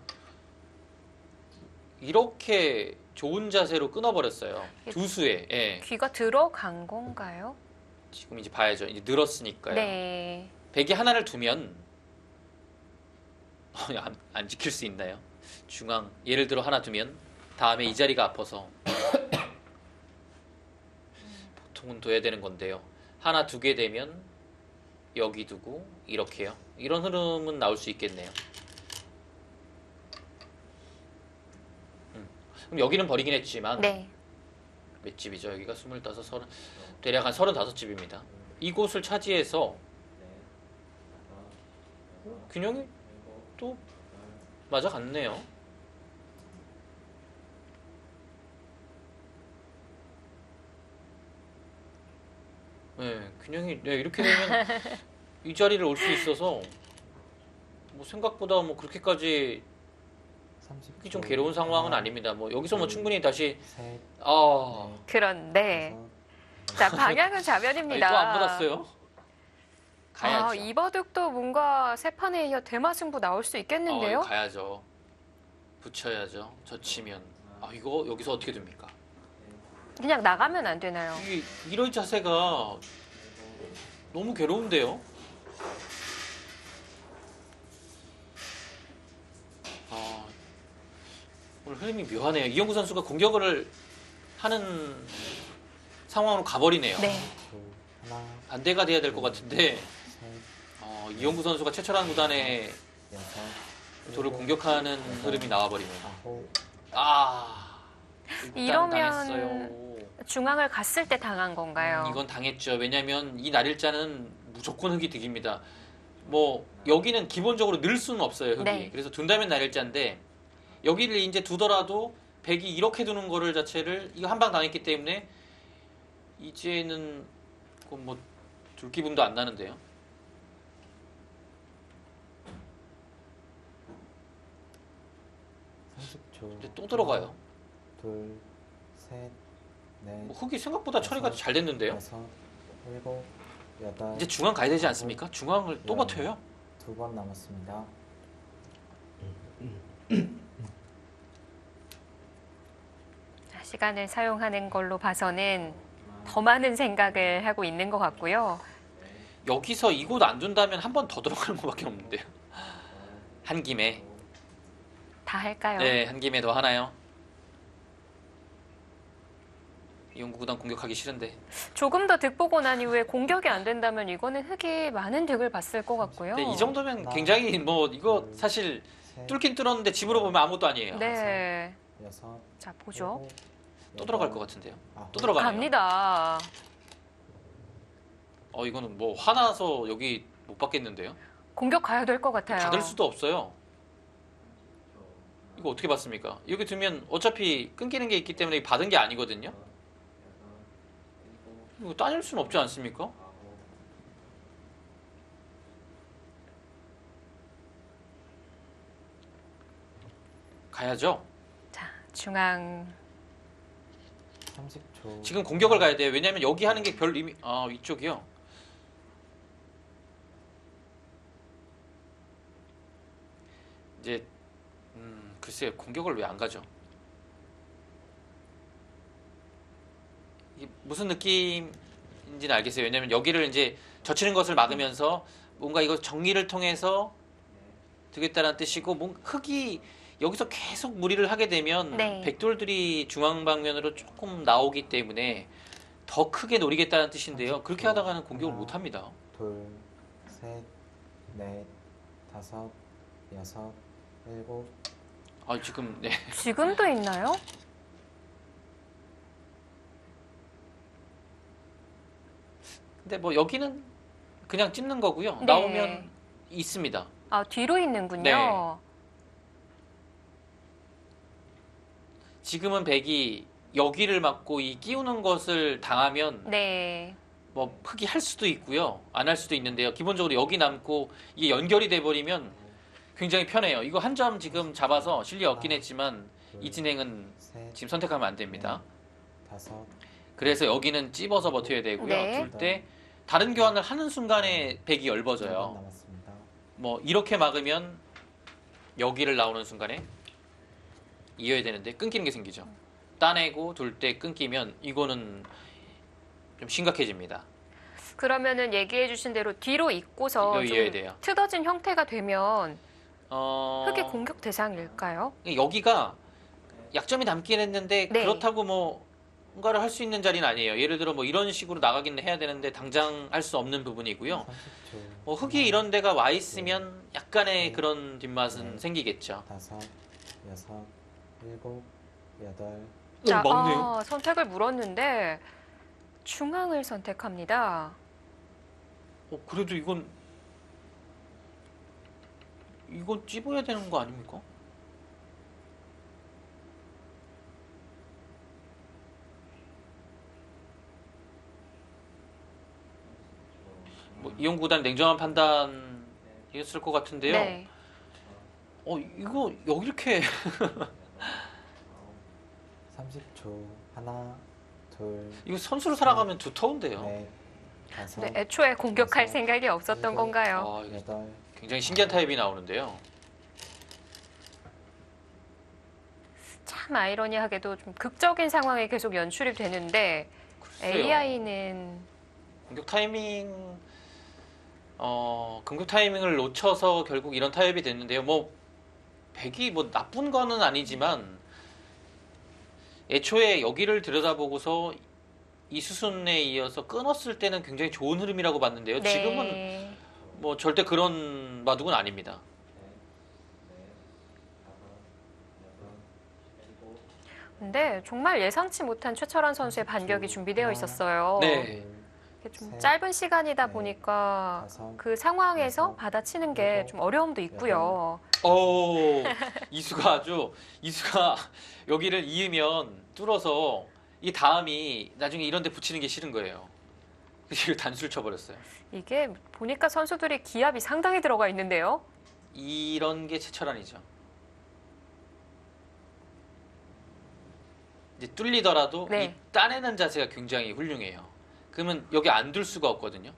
이렇게 좋은 자세로 끊어버렸어요. 두 수에. 예. 귀가 들어간 건가요? 지금 이제 봐야죠. 이제 늘었으니까요. 네. 백이 하나를 두면 안 지킬 수 있나요? 중앙 예를 들어 하나 두면 다음에 이 자리가 아파서 보통은 둬야 되는 건데요. 하나 두게 되면 여기 두고 이렇게요. 이런 흐름은 나올 수 있겠네요. 그럼 여기는 버리긴 했지만 네. 몇 집이죠? 여기가 25, 30, 대략 한 35집입니다. 이곳을 차지해서 균형이 또 맞아갔네요. 네, 균형이 이렇게 되면 이 자리를 올 수 있어서 뭐 생각보다 뭐 그렇게까지 30초. 좀 괴로운 상황은 아닙니다. 뭐 여기서 뭐 충분히 다시 셋, 그런데 다섯, 자 방향은 좌변입니다. 또 안 받았어요. 가야죠. 이 바둑도 뭔가 세 판에 이어 대마승부 나올 수 있겠는데요? 가야죠. 붙여야죠. 젖히면 이거 여기서 어떻게 됩니까? 그냥 나가면 안 되나요? 이런 자세가 너무 괴로운데요. 오늘 흐름이 묘하네요. 이영구 선수가 공격을 하는 상황으로 가버리네요. 네. 둘, 하나, 반대가 돼야 될 것 같은데 셋, 이영구 선수가 최철한 구단의 여섯, 저를 일곱, 공격하는 여덟, 흐름이 나와버리네요. 아홉, 이러면 당했어요. 중앙을 갔을 때 당한 건가요? 이건 당했죠. 왜냐하면 이 날일자는 무조건 흑이 득입니다. 뭐 여기는 기본적으로 늘 수는 없어요. 흑이. 네. 그래서 둔다면 날일자인데 여기를 이제 두더라도 백이 이렇게 두는 거를 자체를 이거 한 방 당했기 때문에 이제는 뭐 둘 기분도 안 나는데요. 30초. 근데 또 들어가요. 둘, 셋, 넷, 뭐 흑이 생각보다 처리가 잘 됐는데요. 여섯, 일곱, 여덟. 이제 중앙 가야 되지 않습니까? 중앙을 또 네. 버텨요. 2번 남았습니다. 시간을 사용하는 걸로 봐서는 더 많은 생각을 하고 있는 것 같고요. 여기서 이곳 안 둔다면 한 번 더 들어가는 것밖에 없는데요. 한 김에. 다 할까요? 네, 한 김에 더 하나요? 이용구 구단 공격하기 싫은데. 조금 더 득 보고 난 이후에 공격이 안 된다면 이거는 흑이 많은 득을 봤을 것 같고요. 네, 이 정도면 굉장히 뭐 이거 둘, 사실 셋, 뚫긴 뚫었는데 집으로 보면 아무것도 아니에요. 네. 여섯, 자, 보죠. 일곱, 또 들어갈 여덟, 것 같은데요. 아홉. 또 들어가네요. 갑니다. 이거는 뭐 화나서 여기 못 받겠는데요. 공격 가야 될 것 같아요. 받을 수도 없어요. 이거 어떻게 받습니까? 여기 두면 어차피 끊기는 게 있기 때문에 받은 게 아니거든요. 이거 따질 수는 없지 않습니까? 가야죠. 자, 중앙. 30초. 지금 공격을 가야 돼요. 왜냐하면 여기 하는 게 별 의미. 이쪽이요. 이제 글쎄요. 공격을 왜 안 가죠? 이게 무슨 느낌인지는 알겠어요. 왜냐하면 여기를 이제 젖히는 것을 막으면서 뭔가 이거 정리를 통해서 되겠다는 뜻이고, 뭔가 흙이 여기서 계속 무리를 하게 되면 네. 백돌들이 중앙 방면으로 조금 나오기 때문에 더 크게 노리겠다는 뜻인데요. 그렇게 하다가는 공격을 못 합니다. 둘, 셋, 넷, 다섯, 여섯, 일곱. 지금 네. 지금도 있나요? 근데 뭐 여기는 그냥 찝는 거고요. 네. 나오면 있습니다. 뒤로 있는군요. 네. 지금은 백이 여기를 막고 이 끼우는 것을 당하면 네. 뭐 흑이 할 수도 있고요. 안 할 수도 있는데요. 기본적으로 여기 남고 이게 연결이 돼 버리면 굉장히 편해요. 이거 한 점 지금 잡아서 실리 얻긴 하나, 했지만 둘, 이 진행은 셋, 지금 선택하면 안 됩니다. 다섯, 그래서 여기는 찝어서 버텨야 되고요. 네. 둘 때 다른 교환을 하는 순간에 백이 2번 열버져요. 남았습니다. 뭐 이렇게 막으면 여기를 나오는 순간에 이어야 되는데 끊기는 게 생기죠. 따내고 둘 때 끊기면 이거는 좀 심각해집니다. 그러면은 얘기해 주신 대로 뒤로 잇고서 이거 이어야 좀 돼요. 틀어진 형태가 되면 흑의 어, 공격 대상일까요? 여기가 약점이 남긴 했는데 네. 그렇다고 뭐 뭔가를 할 수 있는 자리는 아니에요. 예를 들어 뭐 이런 식으로 나가기는 해야 되는데 당장 할 수 없는 부분이고요. 30초. 뭐 흑이 이런 데가 와 있으면 약간의 그런 뒷맛은 네. 생기겠죠. 다섯, 여섯, 일곱, 여덟, 자, 맞네요. 선택을 물었는데 중앙을 선택합니다. 그래도 이건 찝어야 되는 거 아닙니까? 뭐 이용구단 냉정한 판단이었을 것 같은데요. 네. 이거 여기 이렇게 30초. 하나, 둘, 이거 선수로 살아가면 두터운데요. 넷, 다섯, 근데 애초에 공격할 여섯, 생각이 없었던 일곱, 건가요? 이거 여덟, 굉장히 신기한 타입이 나오는데요. 참 아이러니하게도 좀 극적인 상황이 계속 연출이 되는데 글쎄요. AI는 공격 타이밍을 놓쳐서 결국 이런 타협이 됐는데요. 뭐 백이 뭐 나쁜 거는 아니지만 애초에 여기를 들여다보고서 이 수순에 이어서 끊었을 때는 굉장히 좋은 흐름이라고 봤는데요. 지금은 네. 뭐 절대 그런 바둑은 아닙니다. 근데 정말 예상치 못한 최철환 선수의 반격이 준비되어 있었어요. 네. 이게 좀 셋, 짧은 시간이다 넷, 보니까 다섯, 그 상황에서 여섯, 받아치는 게 일곱, 좀 어려움도 있고요. 이수가 여기를 이으면 뚫어서 이 다음이 나중에 이런 데 붙이는 게 싫은 거예요. 그래서 단수를 쳐버렸어요. 이게 보니까 선수들이 기압이 상당히 들어가 있는데요. 이런 게 최철환이죠. 이제 뚫리더라도 네. 이 따내는 자세가 굉장히 훌륭해요. 그러면 여기 안 둘 수가 없거든요.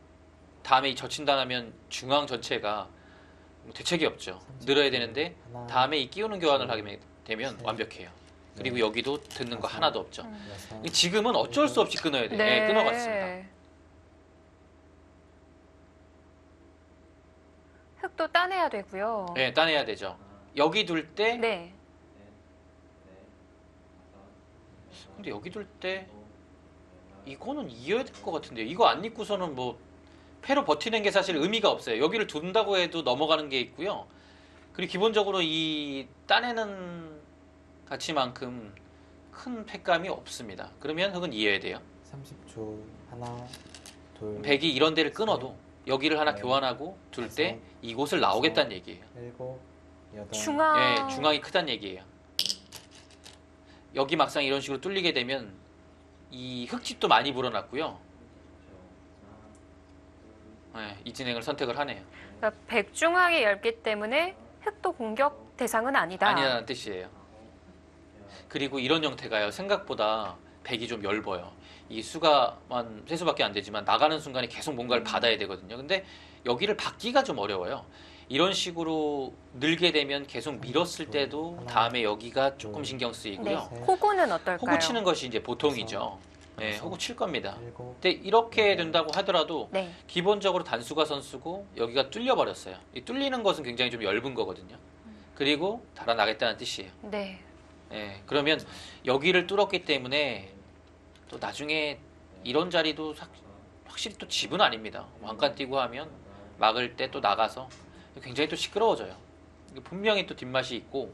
다음에 이 젖힌다면 중앙 전체가 뭐 대책이 없죠. 늘어야 되는데 하나, 다음에 이 끼우는 교환을 하게 되면 셋, 완벽해요. 그리고 넷, 여기도 듣는 거 다섯, 하나도 없죠. 여섯, 지금은 어쩔 수 없이 끊어야 돼요. 네, 끊어갔습니다. 흙도 따내야 되고요. 네, 따내야 되죠. 여기 둘 때, 네. 근데 여기 둘 때 이거는 이어야 될 것 같은데요. 이거 안 입고서는 뭐 패로 버티는 게 사실 의미가 없어요. 여기를 둔다고 해도 넘어가는 게 있고요. 그리고 기본적으로 이 따내는 가치만큼 큰 패감이 없습니다. 그러면 흑은 이어야 돼요. 30초. 하나, 둘, 백이 이런 데를 끊어도 여기를 하나 네. 교환하고 둘 때 다섯, 이곳을 나오겠다는 얘기예요. 일곱, 여덟, 중앙. 예, 중앙이 크다는 얘기예요. 여기 막상 이런 식으로 뚫리게 되면 이 흙집도 많이 불어났고요. 예, 이 진행을 선택을 하네요. 그러니까 백중앙이 얇기 때문에 흙도 공격 대상은 아니다. 아니라는 뜻이에요. 그리고 이런 형태가요. 생각보다 백이 좀 얇아요. 이 수가만 세 수밖에 안 되지만 나가는 순간에 계속 뭔가를 받아야 되거든요. 근데 여기를 받기가 좀 어려워요. 이런 식으로 늘게 되면 계속 밀었을 때도 다음에 여기가 조금 신경 네. 쓰이고요. 호구는 어떨까요? 호구 치는 것이 이제 보통이죠. 네, 호구 칠 겁니다. 일곱, 근데 이렇게 된다고 하더라도 네. 기본적으로 단수가 선수고 여기가 뚫려 버렸어요. 이 뚫리는 것은 굉장히 좀 얇은 거거든요. 그리고 달아나겠다는 뜻이에요. 네. 예, 그러면 여기를 뚫었기 때문에 또 나중에 이런 자리도 확실히 또 집은 아닙니다. 왕관 띄고 하면 막을 때 또 나가서 굉장히 또 시끄러워져요. 분명히 또 뒷맛이 있고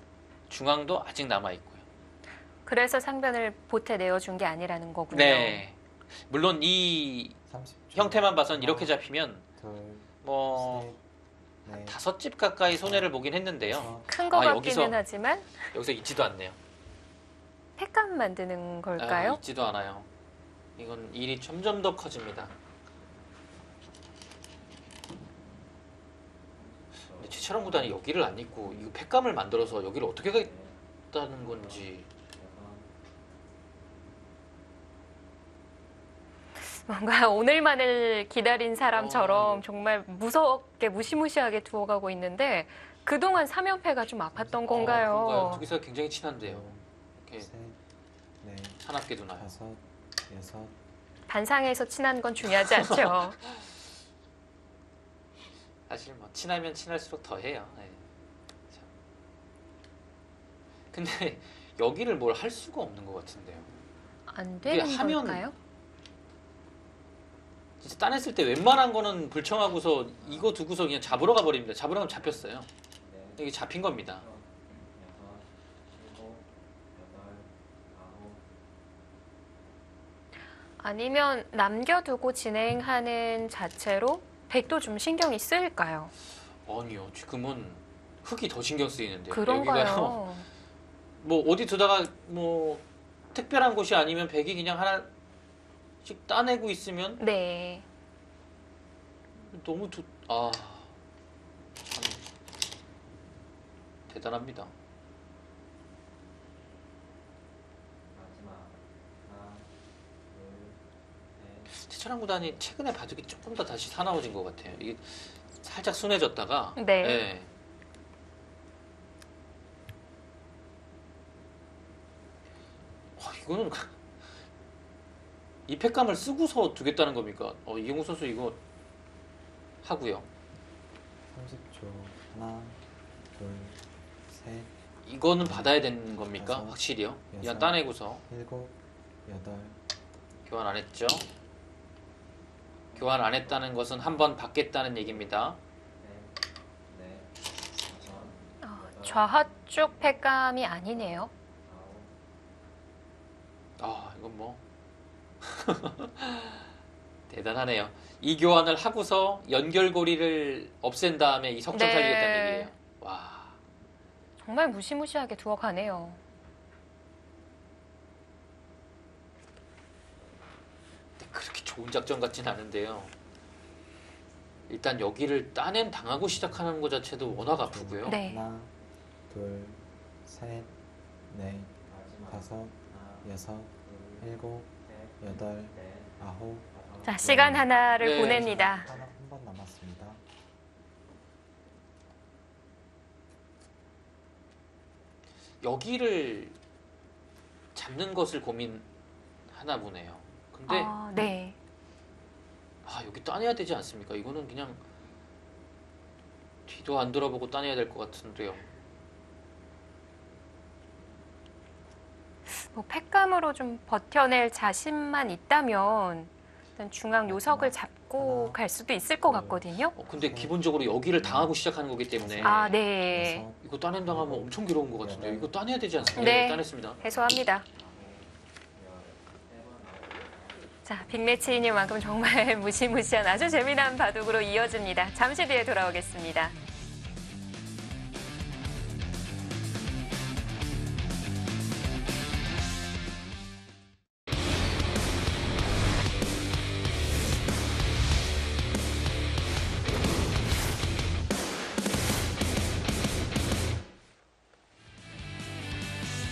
중앙도 아직 남아 있고요. 그래서 상변을 보태 내어준 게 아니라는 거군요. 네, 물론 이 30초. 형태만 봐선 이렇게 잡히면 둘, 뭐 셋, 넷, 5집 가까이 손해를 보긴 했는데요. 다섯, 큰 거 아, 같기는 여기서- 하지만 여기서 있지도 않네요. 팩감 만드는 걸까요? 있지도 않아요. 이건 일이 점점 더 커집니다. 근데 최철원 구단이 여기를 안 입고 이거 팩감을 만들어서 여기를 어떻게 가겠다는 건지. 뭔가 오늘만을 기다린 사람처럼 어. 정말 무섭게 무시무시하게 두어가고 있는데 그동안 3연패가 좀 아팠던 건가요? 그런가요? 두 기사 굉장히 친한데요. 이렇게 셋, 넷, 사납게 두나요? 다섯, 여섯, 반상에서 친한 건 중요하지 않죠. 사실 뭐 친하면 친할수록 더해요. 네. 참. 근데 여기를 뭘 할 수가 없는 것 같은데요. 안 되는 하면- 걸까요? 진짜 따냈을 때 웬만한 거는 불청하고서 이거 두고서 그냥 잡으러 가버립니다. 잡으러 가면 잡혔어요. 이게 잡힌 겁니다. 아니면 남겨두고 진행하는 자체로 백도 좀 신경이 쓰일까요? 아니요, 지금은 흙이 더 신경 쓰이는데요. 그런가요? 여기가요. 뭐 어디 두다가 뭐 특별한 곳이 아니면 백이 그냥 하나씩 따내고 있으면 네. 너무 참 대단합니다. 최철환 구단이 최근에 바둑이 조금 더 다시 사나워진 것 같아요. 이게 살짝 순해졌다가 네. 예. 이거는 이 팩감을 쓰고서 두겠다는 겁니까? 이경우 선수 이거 하고요. 30초. 하나, 둘, 셋, 이거는 받아야 되는 겁니까? 여섯, 확실히요? 그냥 여섯. 따내고서 일곱, 여덟, 교환 안 했죠? 교환 안 했다는 것은 한 번 받겠다는 얘기입니다. 좌하쪽 팩감이 아니네요. 이건 뭐 대단하네요. 이 교환을 하고서 연결고리를 없앤 다음에 이 석점 네. 살리겠다는 얘기예요. 와, 정말 무시무시하게 두어가네요. 근데 그렇게 좋은 작전 같진 않은데요. 일단 여기를 따낸 당하고 시작하는 것 자체도 워낙 아프고요. 네. 하나, 둘, 셋, 넷, 다섯, 여섯, 일곱, 여덟, 아홉. 자, 시간 하나를 네. 보냅니다. 하나 한 번 남았습니다. 여기를 잡는 것을 고민하나 보네요. 근데 네. 여기 따내야 되지 않습니까? 이거는 그냥 뒤도 안 돌아보고 따내야 될 것 같은데요. 뭐 팩감으로 좀 버텨낼 자신만 있다면 일단 중앙 요석을 잡고 갈 수도 있을 것 같거든요. 근데 기본적으로 여기를 당하고 시작하는 거기 때문에 네. 여섯, 이거 따낸 당하면 엄청 괴로운 것 같은데요. 이거 따내야 되지 않습니까? 네. 따냈습니다. 해소합니다. 자, 빅매치이니만큼 정말 무시무시한 아주 재미난 바둑으로 이어집니다. 잠시 뒤에 돌아오겠습니다.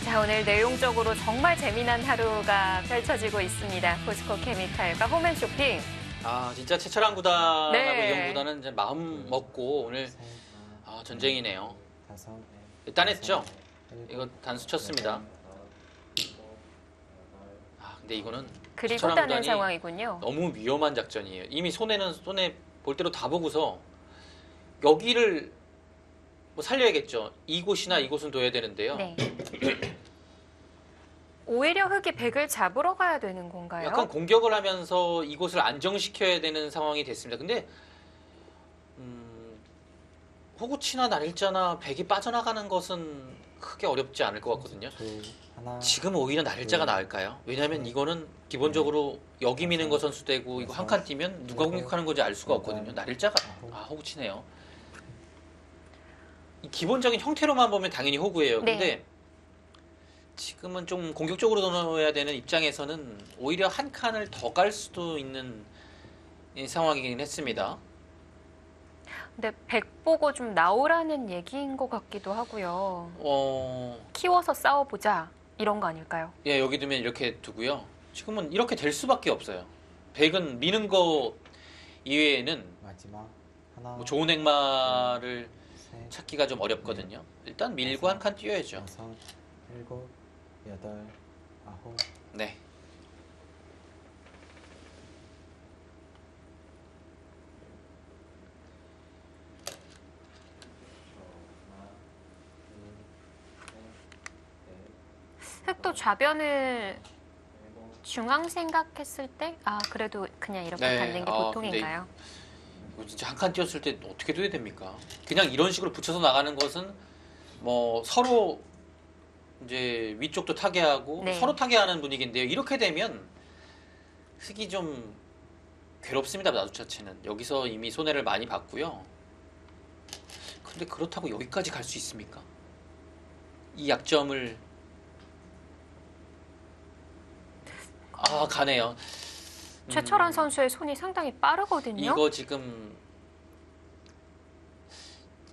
자, 오늘 내용적으로 정말 재미난 하루가 펼쳐지고 있습니다. 포스코 케미칼과 홈앤 쇼핑. 진짜 최철환 구단하고 네. 이영 구단은 이제 마음 먹고 오늘 셋, 전쟁이네요. 다섯, 따냈죠? 일곱, 이거 단수 쳤습니다. 근데 이거는 그리고 최철환 따는 구단이 상황이군요. 너무 위험한 작전이에요. 이미 손에 볼 대로 다 보고서 여기를 뭐 살려야겠죠. 이곳이나 이곳은 둬야 되는데요. 네. 오히려 흙이 백을 잡으러 가야 되는 건가요? 약간 공격을 하면서 이곳을 안정시켜야 되는 상황이 됐습니다. 근데 호구치나 날일자나 백이 빠져나가는 것은 크게 어렵지 않을 것 같거든요. 둘, 하나, 지금 오히려 날일자가 나을까요? 왜냐하면 이거는 기본적으로 여기 미는 거 선수되고 이거 한 칸 뛰면 누가 공격하는 건지 알 수가 없거든요. 날일자가 호구치네요. 이 기본적인 형태로만 보면 당연히 호구예요. 네. 근데 지금은 좀 공격적으로 넣어야 되는 입장에서는 오히려 한 칸을 더 갈 수도 있는 이 상황이긴 했습니다. 근데 백 보고 좀 나오라는 얘기인 것 같기도 하고요. 키워서 싸워보자 이런 거 아닐까요? 예, 여기 두면 이렇게 두고요. 지금은 이렇게 될 수밖에 없어요. 백은 미는 거 이외에는 마지막 하나, 뭐 좋은 행마를 셋, 찾기가 좀 어렵거든요. 일단 밀고 한 칸 띄워야죠. 여섯, 일곱, 여덟, 아홉, 네. 흑도 좌변을 중앙 생각했을 때, 그래도 그냥 이렇게 네, 받는 게 보통인가요? 이거 진짜 한 칸 띄웠을 때 어떻게 둬야 됩니까? 그냥 이런 식으로 붙여서 나가는 것은 뭐 서로 이제 위쪽도 타개하고 네. 서로 타개하는 분위기인데요. 이렇게 되면 흑이 좀 괴롭습니다. 나도 자체는. 여기서 이미 손해를 많이 봤고요. 근데 그렇다고 여기까지 갈 수 있습니까? 이 약점을 가네요. 최철원 선수의 손이 상당히 빠르거든요. 이거 지금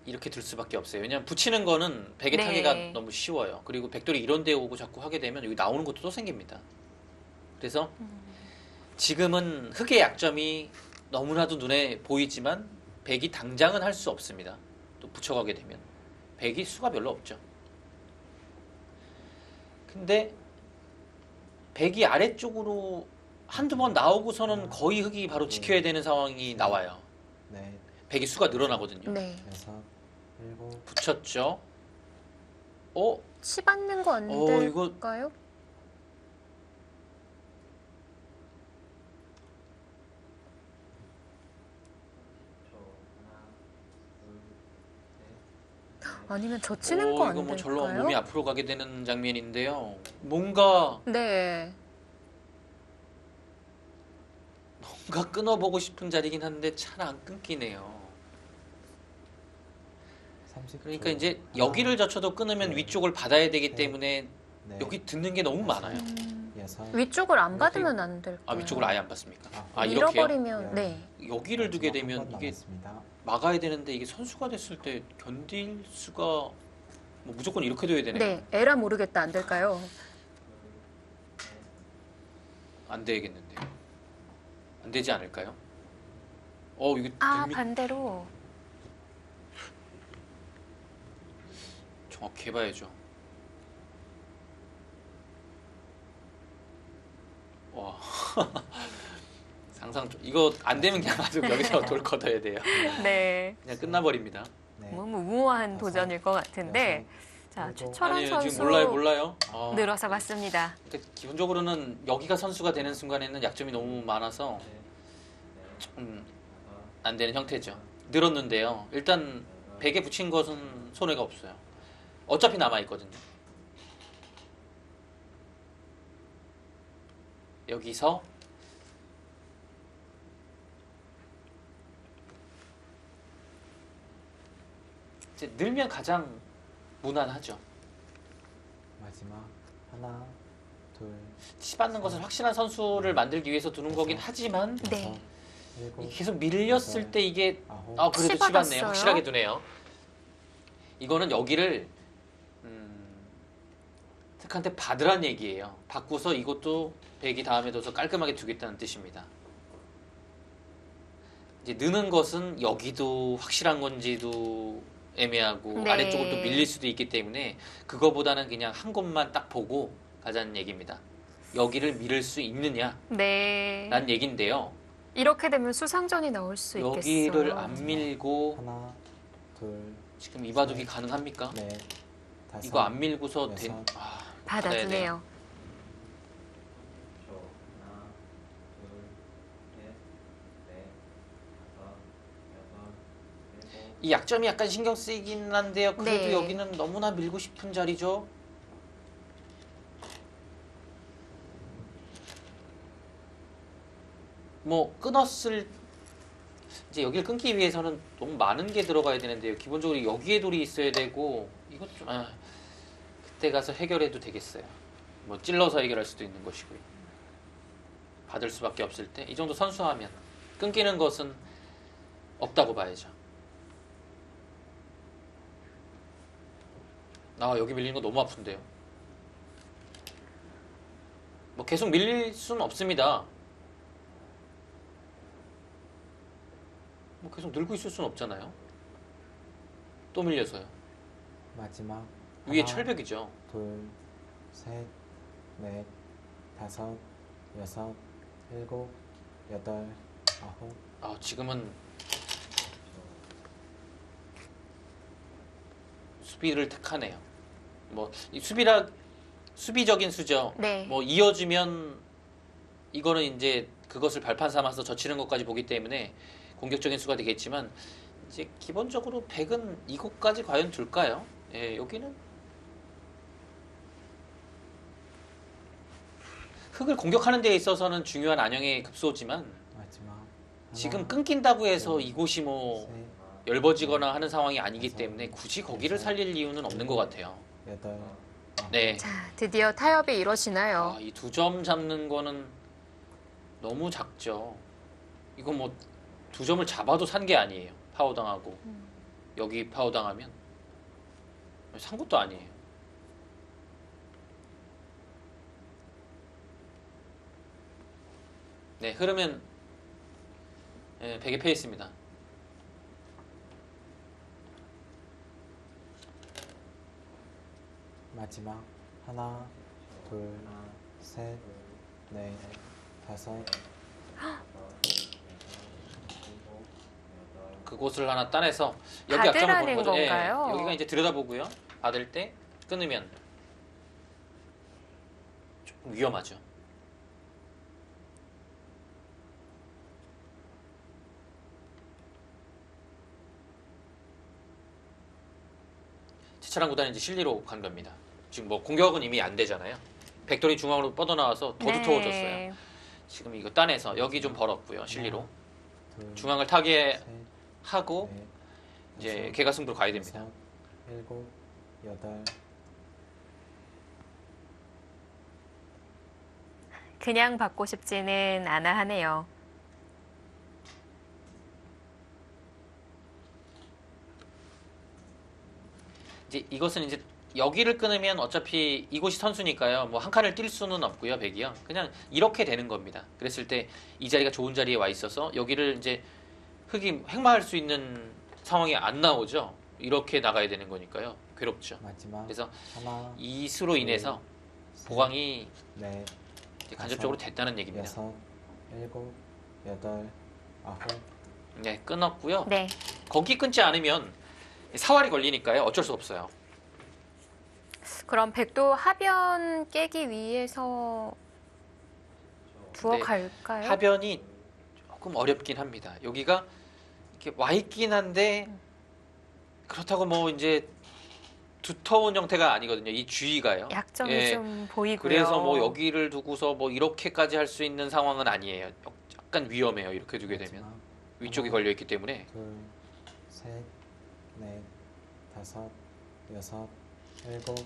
이렇게 둘 수밖에 없어요. 왜냐면 붙이는 거는 백의 네. 타개가 너무 쉬워요. 그리고 백돌이 이런 데 오고 자꾸 하게 되면 여기 나오는 것도 또 생깁니다. 그래서 지금은 흑의 약점이 너무나도 눈에 보이지만 백이 당장은 할 수 없습니다. 또 붙여가게 되면 백이 수가 별로 없죠. 근데 백이 아래쪽으로 한두 번 나오고서는 거의 흑이 바로 지켜야 되는 상황이 나와요. 넷, 백이 수가 늘어나거든요. 네. 여섯, 일곱, 붙였죠. 치 받는 거 안 이거 될까요? 아니면 저 치는 거 안 이거 뭐 절로 될까요? 몸이 앞으로 가게 되는 장면인데요. 뭔가 네. 끊어보고 싶은 자리긴 한데 잘 안 끊기네요. 30초. 그러니까 이제 하나, 여기를 젖혀도 끊으면 둘, 위쪽을 받아야 되기 셋, 때문에 넷, 여기 듣는 게 너무 많아요. 여섯, 위쪽을 안 여기- 받으면 안 될까요? 위쪽을 아예 안 받습니까? 아, 이렇게요? 밀어버리면 네. 여기를 두게 마지막 되면 한번 이게 남았습니다. 막아야 되는데 이게 선수가 됐을 때 견딜 수가 뭐 무조건 이렇게 둬야 되네요. 네. 에라 모르겠다 안 될까요? 안 되겠는데요. 안 되지 않을까요? 이거 반대로. 정확히 해봐야죠. 와 상상 이거 안 되면 그냥 아주 여기서 돌 걷어야 돼요. 네. 그냥 끝나버립니다. 네, 너무 무모한 다섯, 도전일 것 같은데. 자, 일곱. 최철원 아니에요, 선수 지금 몰라요. 늘어서 봤습니다. 그러니까 기본적으로는 여기가 선수가 되는 순간에는 약점이 너무 많아서 좀 안 되는 형태죠. 늘었는데요. 일단 백에 붙인 것은 손해가 없어요. 어차피 남아 있거든요. 여기서 이제 늘면 가장 무난하죠. 마지막 하나, 둘, 치 받는 것을 확실한 선수를 만들기 위해서 두는 거긴 하지만 네. 여섯, 일곱, 계속 밀렸을 때 이게 아홉, 그래도 치 치 받네요. 받았어요? 확실하게 두네요. 이거는 여기를 흑한테 받으란 얘기예요. 받고서 이것도 백이 다음에 둬서 깔끔하게 두겠다는 뜻입니다. 이제 느는 것은 여기도 확실한 건지도 애매하고 네. 아래쪽을 또 밀릴 수도 있기 때문에 그거보다는 그냥 한 곳만 딱 보고 가자는 얘기입니다. 여기를 밀을 수 있느냐 네. 라는 얘기인데요. 이렇게 되면 수상전이 나올 수 있겠어요. 여기를 안 밀고 하나, 둘, 지금 이바둑이 가능합니까? 넷, 다섯, 이거 안 밀고서 여섯, 받아야 돼요. 받아주네요. 이 약점이 약간 신경 쓰이긴 한데요. 그래도 네. 여기는 너무나 밀고 싶은 자리죠. 뭐 끊었을 이제 여기를 끊기 위해서는 너무 많은 게 들어가야 되는데요. 기본적으로 여기에 돌이 있어야 되고 이것 좀 그때 가서 해결해도 되겠어요. 뭐 찔러서 해결할 수도 있는 것이고요. 받을 수밖에 없을 때 이 정도 선수하면 끊기는 것은 없다고 봐야죠. 아, 여기 밀리는 거 너무 아픈데요. 뭐 계속 밀릴 수는 없습니다. 뭐 계속 늘고 있을 수는 없잖아요. 또 밀려서요. 마지막 위에 하나, 철벽이죠. 둘, 셋, 넷, 다섯, 여섯, 일곱, 여덟, 아홉. 아, 지금은 수비를 택하네요. 뭐 이 수비적인 수죠. 네. 뭐 이어지면 이거는 이제 그것을 발판 삼아서 젖히는 것까지 보기 때문에 공격적인 수가 되겠지만 이제 기본적으로 100은 이곳까지 과연 둘까요? 예, 여기는 흙을 공격하는 데 있어서는 중요한 안형의 급소지만 마지막 하나, 지금 끊긴다고 해서 둘, 이곳이 뭐 셋, 열버지거나 하는 상황이 아니기 때문에 굳이 거기를 살릴 이유는 없는 것 같아요. 여덟, 아홉. 네. 자, 드디어 타협이 이루어지나요? 아, 이 2점 잡는 거는 너무 작죠. 이거 뭐 2점을 잡아도 산 게 아니에요. 파워 당하고 여기 파워 당하면 산 것도 아니에요. 네, 흐름은 100에 페이스입니다. 마지막 하나, 둘, 셋, 넷, 다섯. 그곳을 하나 따내서 여기 약점을 보는 받으라는 거죠. 건가요? 여기가 이제 들여다보고요. 받을 때 끊으면 조금 위험하죠. 제차랑 구단이 이제 실리로 간 겁니다. 지금 뭐 공격은 이미 안 되잖아요. 백돌이 중앙으로 뻗어나와서 더 두터워졌어요. 네. 지금 이거 따내서 여기 좀 벌었고요. 실리로 둘, 중앙을 타게 셋, 하고 넷, 이제 다섯, 개가 승부로 가야 됩니다. 여섯, 일곱, 여덟. 그냥 받고 싶지는 않아 하네요. 이제 이것은 이제 여기를 끊으면 어차피 이곳이 선수니까요. 뭐 한 칸을 뛸 수는 없고요. 백이요. 그냥 이렇게 되는 겁니다. 그랬을 때 이 자리가 좋은 자리에 와 있어서 여기를 이제 흙이 횡마할 수 있는 상황이 안 나오죠. 이렇게 나가야 되는 거니까요. 괴롭죠. 마지막 그래서 하나, 이 수로 인해서 셋, 보강이 넷, 이제 간접적으로 됐다는 얘기입니다. 여섯, 일곱, 여덟, 아홉. 네, 끊었고요. 네. 거기 끊지 않으면 사활이 걸리니까요. 어쩔 수 없어요. 그럼 백도 하변 깨기 위해서 두어 네. 갈까요? 하변이 조금 어렵긴 합니다. 여기가 이렇게 와 있긴 한데 그렇다고 뭐 이제 두터운 형태가 아니거든요. 이 주위가요. 약점이 예. 좀 보이고요. 그래서 뭐 여기를 두고서 뭐 이렇게까지 할 수 있는 상황은 아니에요. 약간 위험해요. 이렇게 두게 되면 마지막 위쪽이 하나, 걸려 있기 때문에 둘, 셋, 넷, 다섯, 여섯, 일곱,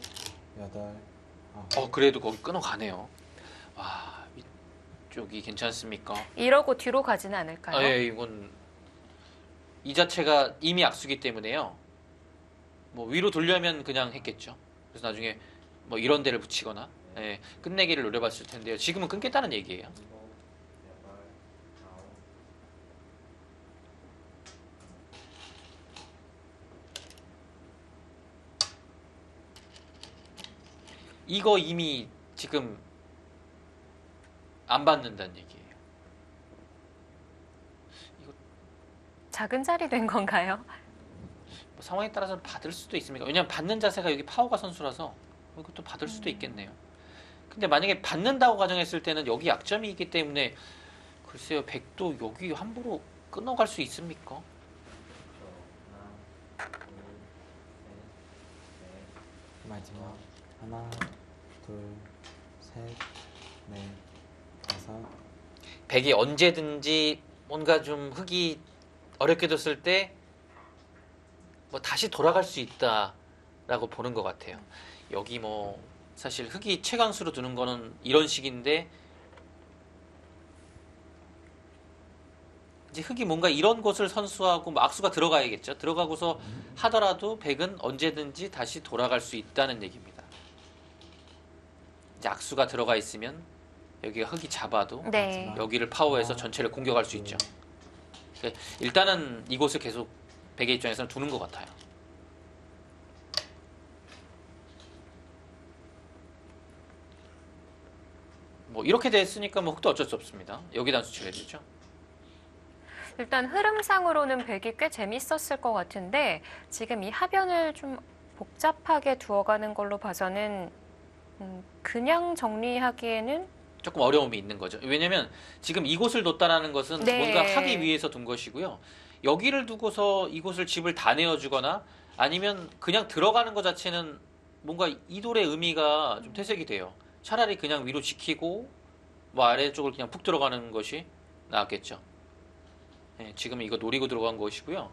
여덟, 아홉. 그래도 거기 끊어가네요. 와, 위쪽이 괜찮습니까? 이러고 뒤로 가지는 않을까요? 예, 이건 이 자체가 이미 악수기 때문에요. 뭐 위로 돌려면 그냥 했겠죠. 그래서 나중에 뭐 이런 데를 붙이거나 끝내기를 노려봤을 텐데요. 지금은 끊겠다는 얘기예요. 이거 이미 지금 안 받는다는 얘기예요. 작은 자리 된 건가요? 뭐 상황에 따라서는 받을 수도 있습니다. 왜냐하면 받는 자세가 여기 파워가 선수라서 이것도 받을 수도 있겠네요. 근데 만약에 받는다고 가정했을 때는 여기 약점이 있기 때문에 글쎄요, 백도 여기 함부로 끊어갈 수 있습니까? 마지막 하나, 둘, 셋, 넷, 다섯. 백이 언제든지 뭔가 좀 흙이 어렵게 됐을 때 뭐 다시 돌아갈 수 있다라고 보는 것 같아요. 여기 뭐 사실 흙이 최강수로 두는 거는 이런 식인데 이제 흑이 뭔가 이런 곳을 선수하고 뭐 악수가 들어가야겠죠. 들어가고서 하더라도 백은 언제든지 다시 돌아갈 수 있다는 얘기입니다. 이제 악수가 들어가 있으면 여기가 흑이 잡아도 네. 여기를 파워해서 전체를 공격할 수 있죠. 일단은 이곳을 계속 백의 입장에서는 두는 것 같아요. 뭐 이렇게 됐으니까 뭐 흑도 어쩔 수 없습니다. 여기다 수출해야 되죠. 일단 흐름상으로는 백이 꽤 재밌었을 것 같은데 지금 이 하변을 좀 복잡하게 두어가는 걸로 봐서는 그냥 정리하기에는 조금 어려움이 있는 거죠. 왜냐면 지금 이곳을 뒀다라는 것은 네. 뭔가 하기 위해서 둔 것이고요. 여기를 두고서 이곳을 집을 다 내어주거나 아니면 그냥 들어가는 것 자체는 뭔가 이 돌의 의미가 좀 퇴색이 돼요. 차라리 그냥 위로 지키고 뭐 아래쪽을 그냥 푹 들어가는 것이 낫겠죠. 네, 지금 이거 노리고 들어간 것이고요.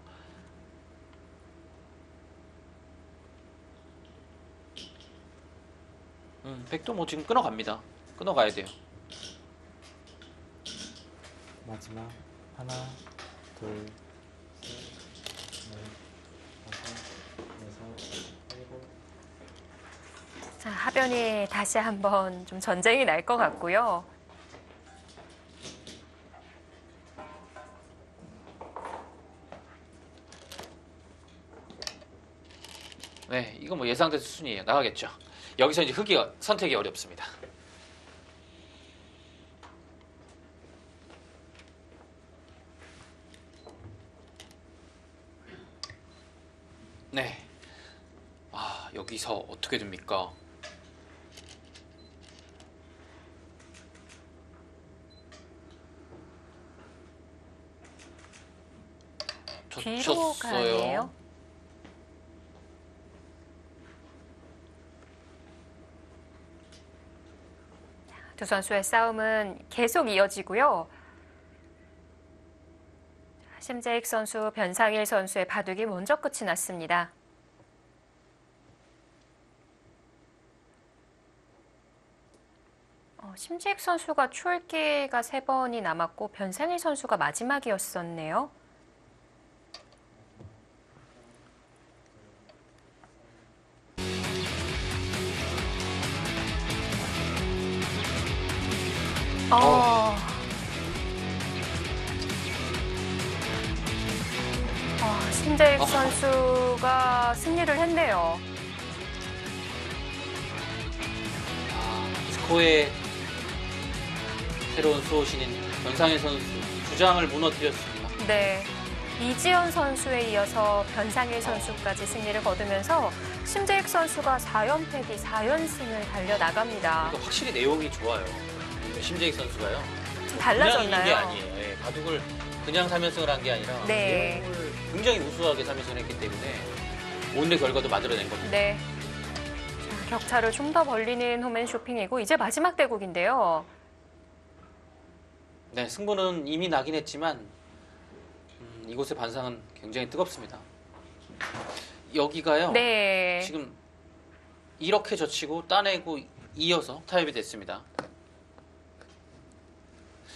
백도 뭐 지금 끊어갑니다. 끊어가야 돼요. 마지막 하나, 둘, 셋, 넷, 다섯, 여섯, 일곱. 자, 하변이 다시 한번 좀 전쟁이 날 것 같고요. 네, 이거 뭐 예상된 수순이에요. 나가겠죠. 여기서 이제 흑이 선택이 어렵습니다. 네. 아, 여기서 어떻게 됩니까? 뒤로 가네요. 두 선수의 싸움은 계속 이어지고요. 심재익 선수, 변상일 선수의 바둑이 먼저 끝이 났습니다. 심재익 선수가 초읽기가 3번이 남았고 변상일 선수가 마지막이었었네요. 심재익 선수가 승리를 했네요. 스코어의 새로운 수호신인 변상일 선수 주장을 무너뜨렸습니다. 네. 이지연 선수에 이어서 변상일 선수까지 승리를 거두면서 심재익 선수가 4연패 뒤 4연승을 달려나갑니다. 그러니까 확실히 내용이 좋아요. 심재익 선수가요. 좀 그냥 이긴 게 달라졌나요? 아니에요. 예, 바둑을 그냥 3연승을 한 게 아니라 네. 내용을 굉장히 우수하게 3연승을 했기 때문에 오늘의 결과도 만들어낸 겁니다. 네. 자, 격차를 좀 더 벌리는 홈앤 쇼핑이고 이제 마지막 대국인데요. 네, 승부는 이미 나긴 했지만 이곳의 반상은 굉장히 뜨겁습니다. 여기가요. 네. 지금 이렇게 젖히고 따내고 이어서 타협이 됐습니다.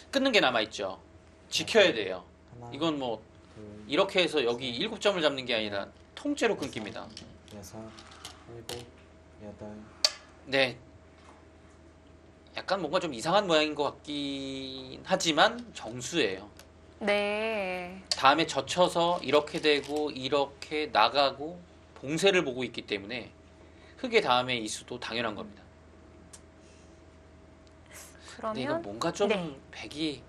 끊는 게 남아있죠. 지켜야 돼요. 하나, 이건 뭐 둘, 이렇게 해서 여기 7점을 잡는 게 아니라 통째로 끊깁니다. 여섯, 일곱, 여덟. 네. 약간 뭔가 좀 이상한 모양인 것 같긴 하지만 정수예요. 네. 다음에 젖혀서 이렇게 되고 이렇게 나가고 봉쇄를 보고 있기 때문에 흑의 다음에 이 수도 당연한 겁니다. 근데 이건 그러면 뭔가 좀 네. 백이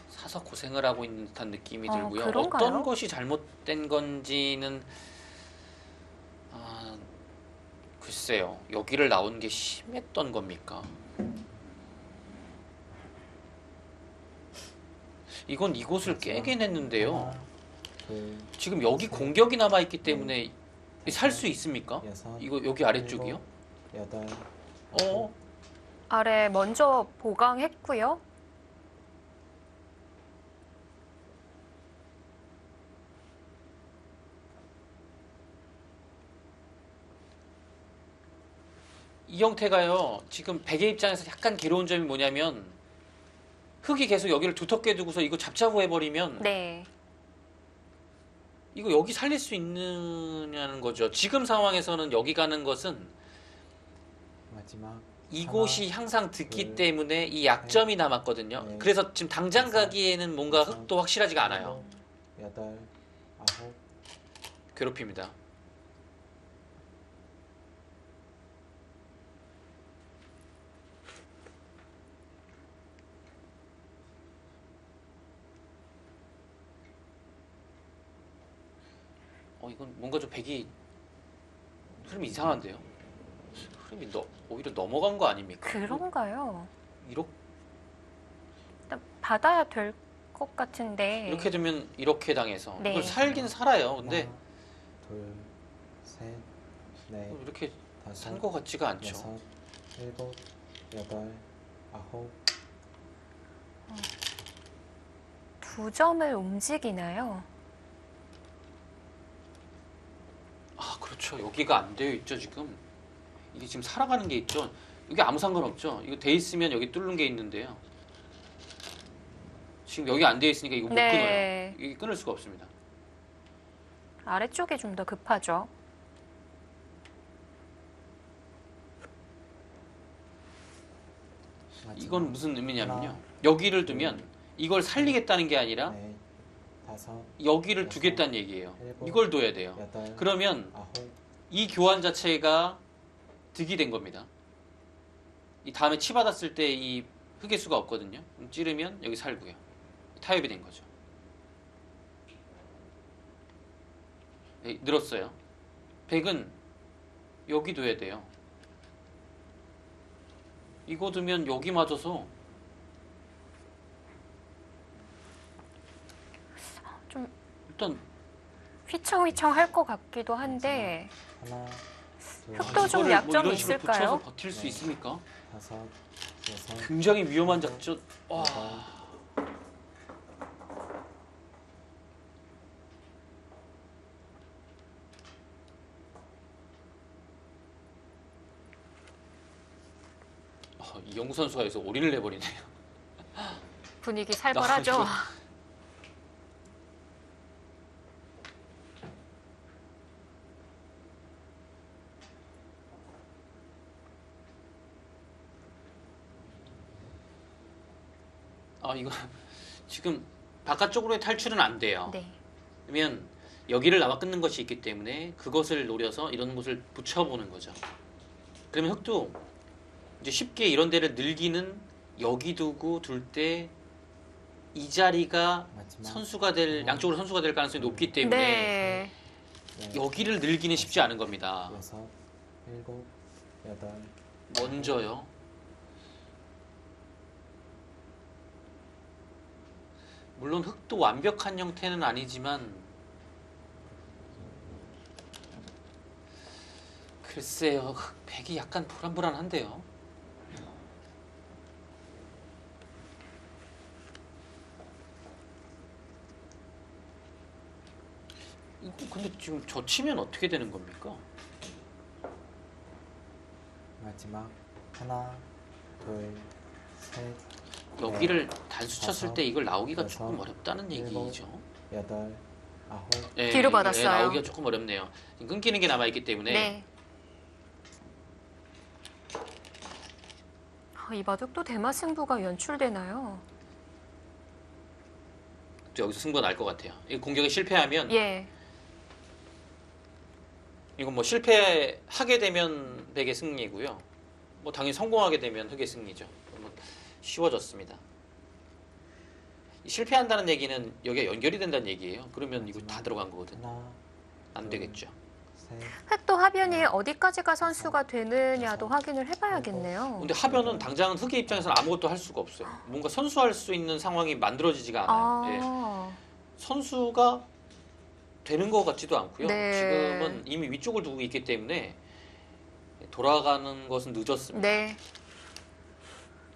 사서 고생을 하고 있는 듯한 느낌이 들고요. 그런가요? 어떤 것이 잘못된 건지는 글쎄요. 여기를 나온 게 심했던 겁니까? 이건 이곳을 깨긴 했는데요. 하나, 둘, 지금 여기 공격이 남아있기 때문에 살 수 있습니까? 여섯, 이거 여기 아래쪽이요? 일곱, 여덟. 아래 먼저 보강했고요. 이 형태가요. 지금 백의 입장에서 약간 괴로운 점이 뭐냐면 흑이 계속 여기를 두텁게 두고서 이거 잡자고 해버리면 네. 이거 여기 살릴 수 있느냐는 거죠. 지금 상황에서는 여기 가는 것은 마지막 이곳이 항상 듣기 둘, 때문에 이 약점이 남았거든요. 넷, 그래서 지금 당장 다섯, 가기에는 뭔가 여섯, 흑도 확실하지가 않아요. 일곱, 여덟, 아홉, 괴롭힙니다. 이건 뭔가 좀 백이 흐름이 이상한데요. 흐름이 오히려 넘어간 거 아닙니까? 그런가요? 이렇게 일단 받아야 될 것 같은데. 이렇게 되면 이렇게 당해서 네. 이걸 살긴 살아요. 근데 하나, 둘, 셋, 넷, 이렇게 다섯, 산 거 같지가 않죠. 여섯, 일곱, 여덟, 아홉, 두 점을 움직이나요? 아, 그렇죠. 여기가 안 되어 있죠, 지금. 이게 지금 살아가는 게 있죠. 여기 아무 상관없죠. 이거 돼 있으면 여기 뚫는 게 있는데요. 지금 여기 안 되어 있으니까 이거 못 네. 끊어요. 이게 끊을 수가 없습니다. 아래쪽이 좀 더 급하죠. 마지막 이건 무슨 의미냐면요. 하나, 여기를 두면 이걸 살리겠다는 게 아니라 넷, 다섯, 여기를 여섯, 두겠다는 얘기예요. 일곱, 이걸 둬야 돼요. 여덟, 그러면 아홉, 이 교환 자체가 득이 된 겁니다. 이 다음에 치 받았을 때 이 흑의 수가 없거든요. 그럼 찌르면 여기 살고요. 타협이 된 거죠. 네, 늘었어요. 백은 여기 둬야 돼요. 이거 두면 여기 맞아서 좀 일단 휘청휘청 할 것 같기도 한데 하나, 둘, 흑도 좀 이거를 약점이 이런 식으로 있을까요? 붙여서 버틸 수 네. 있습니까? 다섯, 여섯, 굉장히 위험한 작전. 와. 여덟, 이영구 선수가 여기서 올인을 해버리네요. 분위기 살벌하죠. 이거 지금 바깥쪽으로의 탈출은 안 돼요. 네. 그러면 여기를 나와 끊는 것이 있기 때문에 그것을 노려서 이런 곳을 붙여보는 거죠. 그러면 흑도 이제 쉽게 이런 데를 늘기는 여기 두고 둘 때 이 자리가 마지막 선수가 될 양쪽으로 선수가 될 가능성이 높기 때문에 네. 넷, 여기를 늘기는 쉽지 않은 겁니다. 여섯, 일곱, 여덟, 먼저요. 물론 흑도 완벽한 형태는 아니지만 글쎄요, 흑 백이 약간 불안불안한데요. 이거 근데 지금 저 치면 어떻게 되는 겁니까? 마지막 하나, 둘, 셋, 여기를 단수 쳤을 다섯, 때 이걸 나오기가 여섯, 조금 어렵다는 일곱, 얘기죠. 여덟, 아홉, 예, 뒤로 예, 받았어요. 나오기가 조금 어렵네요. 지금 끊기는 게 남아있기 때문에 네. 이 바둑도 대마 승부가 연출되나요? 여기서 승부가 날 것 같아요. 이 공격에 실패하면 예. 이건 뭐 실패하게 되면 백의 승리고요. 뭐 당연히 성공하게 되면 흑의 승리죠. 그러면 쉬워졌습니다. 실패한다는 얘기는 여기가 연결이 된다는 얘기예요. 그러면 이거 다 들어간 거거든요. 하나, 안 되겠죠. 셋, 흑도 하변이 어디까지가 선수가 되느냐도 확인을 해봐야겠네요. 근데 하변은 당장 흑의 입장에서는 아무것도 할 수가 없어요. 뭔가 선수할 수 있는 상황이 만들어지지가 않아요. 예. 아, 선수가 되는 것 같지도 않고요. 네. 지금은 이미 위쪽을 두고 있기 때문에 돌아가는 것은 늦었습니다. 네.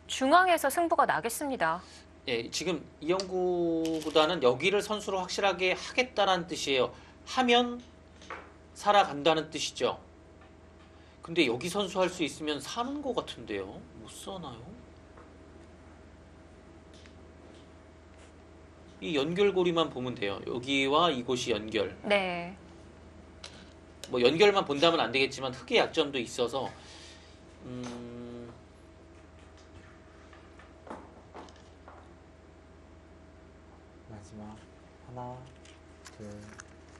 중앙에서 승부가 나겠습니다. 예, 지금 이영구 구단은 여기를 선수로 확실하게 하겠다는 뜻이에요. 하면 살아간다는 뜻이죠. 근데 여기 선수 할 수 있으면 사는 것 같은데요. 못 사나요? 이 연결고리만 보면 돼요. 여기와 이곳이 연결. 네. 뭐 연결만 본다면 안 되겠지만 흙의 약점도 있어서 마지막 하나, 둘,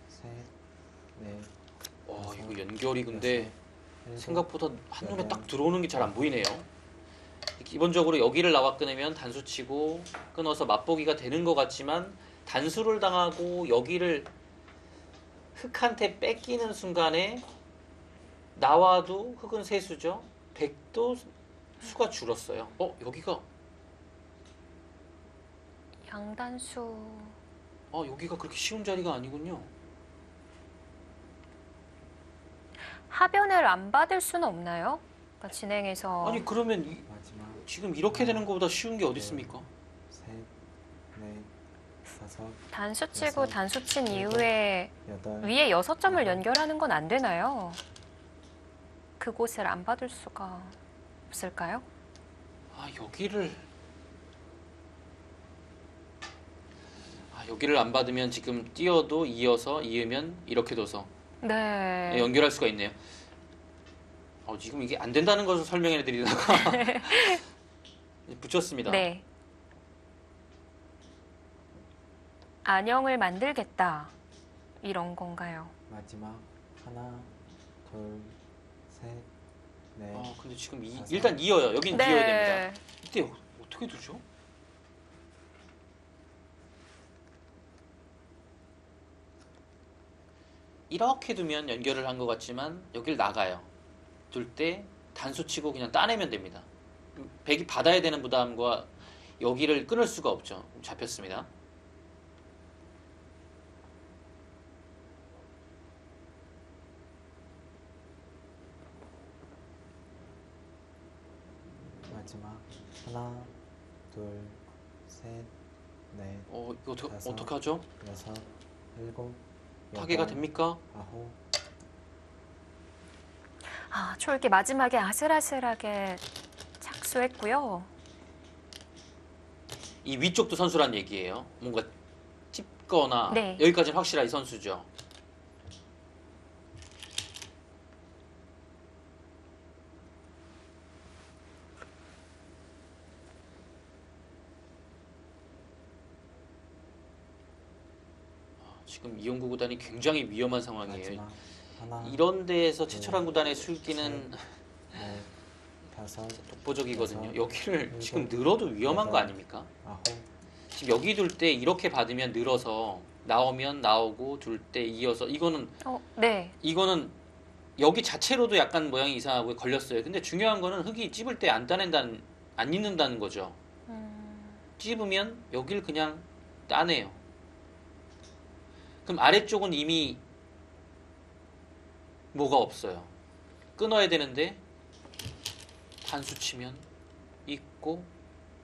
셋, 넷, 이거 연결이 근데 일곱, 생각보다 한눈에 여덟, 딱 들어오는 게 잘 안 보이네요. 기본적으로 여기를 나와 끊으면 단수 치고 끊어서 맛보기가 되는 것 같지만 단수를 당하고 여기를 흑한테 뺏기는 순간에 나와도 흑은 세수죠. 백도 수가 줄었어요. 여기가 양단수. 여기가 그렇게 쉬운 자리가 아니군요. 하변을 안 받을 수는 없나요? 그러니까 진행해서. 아니 그러면 마지막 지금 이렇게 되는 것보다 쉬운 게 어디 있습니까? 셋, 넷, 다섯, 단수 치고 여섯, 단수 친 일곱, 이후에 여덟, 위에 6점을 연결하는 건 안 되나요? 그곳을 안 받을 수가 없을까요? 여기를 안 받으면 지금 띄어도 이으면 이렇게 둬서 네. 연결할 수가 있네요. 지금 이게 안 된다는 것을 설명해 드리다가 붙였습니다. 네. 안형을 만들겠다. 이런 건가요? 마지막 하나, 둘, 셋, 넷, 근데 지금 다섯. 일단 이어요. 여긴 네. 이어야 됩니다. 이때 어떻게 두죠? 이렇게 두면 연결을 한 것 같지만 여길 나가요. 둘 때 단수 치고 그냥 따내면 됩니다. 백이 받아야 되는 부담과 여기를 끊을 수가 없죠. 잡혔습니다. 마지막 하나, 둘, 셋, 넷, 이거 다섯. 어떻게 하죠? 여섯, 일곱, 타개가 여덟, 됩니까? 아홉, 촐기 마지막에 아슬아슬하게 착수했고요. 이 위쪽도 선수란 얘기예요. 뭔가 찝거나 네. 여기까지는 확실하게 선수죠. 지금 이용구 구단이 굉장히 위험한 상황이에요. 마지막 하나, 이런 데에서 최철한 구단의 술기는 넷, 다섯, 독보적이거든요. 여섯, 여기를 일곱, 지금 늘어도 위험한 거 여덟, 아닙니까? 아홉, 지금 여기 둘 때 이렇게 받으면 늘어서 나오면 나오고 둘 때 이어서 네. 이거는 여기 자체로도 약간 모양이 이상하고 걸렸어요. 근데 중요한 거는 흙이 찝을 때 안 잊는다는 거죠. 찝으면 여길 그냥 따내요. 그럼 아래쪽은 이미 뭐가 없어요. 끊어야 되는데 단수 치면 있고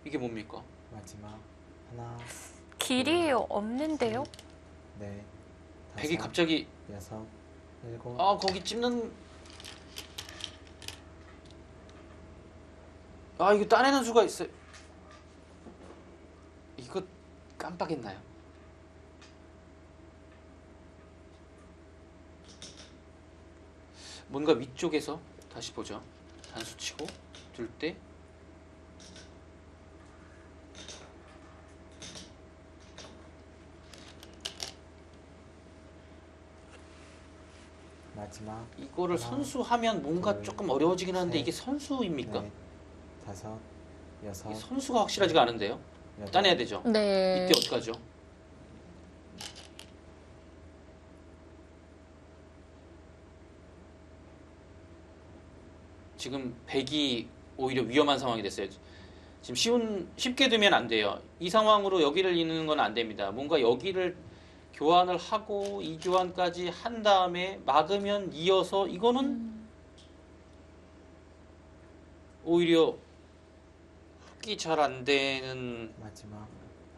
이게 뭡니까? 마지막 하나, 길이 없는데요? 넷, 백이 다섯, 갑자기 여섯, 일곱, 거기 찝는 이거 따내는 수가 있어요. 이거 깜빡했나요? 뭔가 위쪽에서 다시 보죠. 단수 치고 둘 때 마지막 이거를 하나, 선수하면 뭔가 둘, 조금 어려워지긴 하는데 셋, 이게 선수입니까? 넷, 다섯, 여섯, 이게 선수가 확실하지가 않은데요. 여덟, 따내야 되죠. 네. 이때 어떡하죠? 지금 백이 오히려 위험한 상황이 됐어요. 지금 쉽게 두면 안 돼요. 이 상황으로 여기를 잇는 건 안 됩니다. 뭔가 여기를 교환을 하고 이 교환까지 한 다음에 막으면 이어서 이거는 오히려 흙이 잘 안 되는 마지막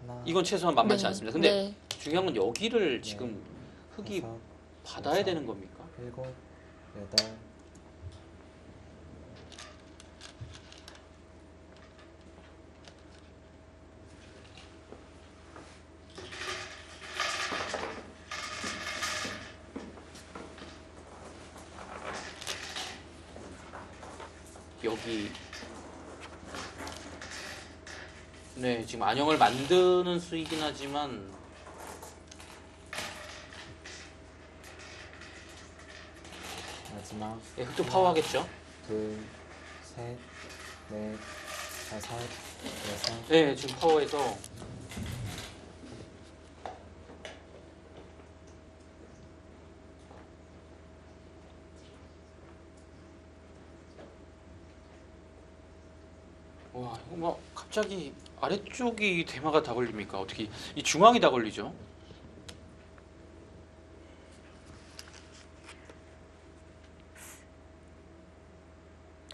하나, 이건 최소한 만만치 네. 않습니다. 근데 네. 중요한 건 여기를 지금 흙이 다섯, 받아야 여섯, 되는 겁니까? 일곱, 여덟, 여기 네 지금 안형을 만드는 수이긴 하지만 마지막 예, 흑도 파워하겠죠. 둘, 셋, 넷, 다섯, 여섯. 네 지금 파워해서 와 이거 막 갑자기 아래쪽이 대마가 다 걸립니까? 어떻게 이 중앙이 다 걸리죠?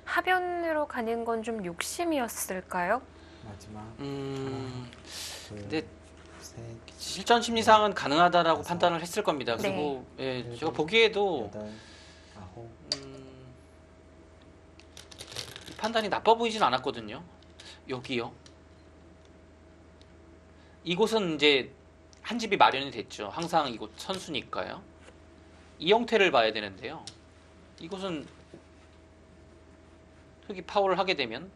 하변으로 가는 건 좀 욕심이었을까요? 마지막 둘, 근데 셋, 실전 심리상은 가능하다라고 판단을 했을 겁니다. 네. 그리고 예, 제가 보기에도 여덟, 아홉. 이 판단이 나빠 보이진 않았거든요. 여기요. 이곳은 이제 한 집이 마련이 됐죠. 항상 이곳 선수니까요. 이 형태를 봐야 되는데요. 이곳은 흙이 파워를 하게 되면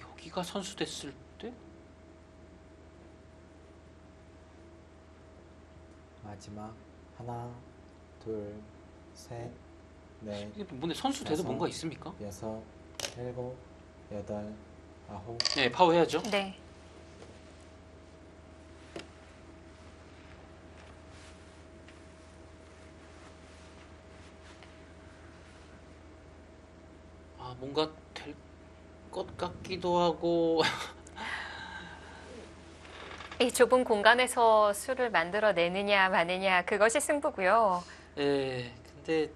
여기가 선수 됐을 때 마지막 하나, 둘, 셋, 넷, 이게 뭔데 선수 돼도 여섯. 뭔가 있습니까? 여섯, 일곱, 여덟, 아홉. 네, 파워 해야죠. 네. 아, 뭔가 될 것 같기도 하고 이 좁은 공간에서 수를 만들어내느냐 마느냐 그것이 승부고요. 예, 근데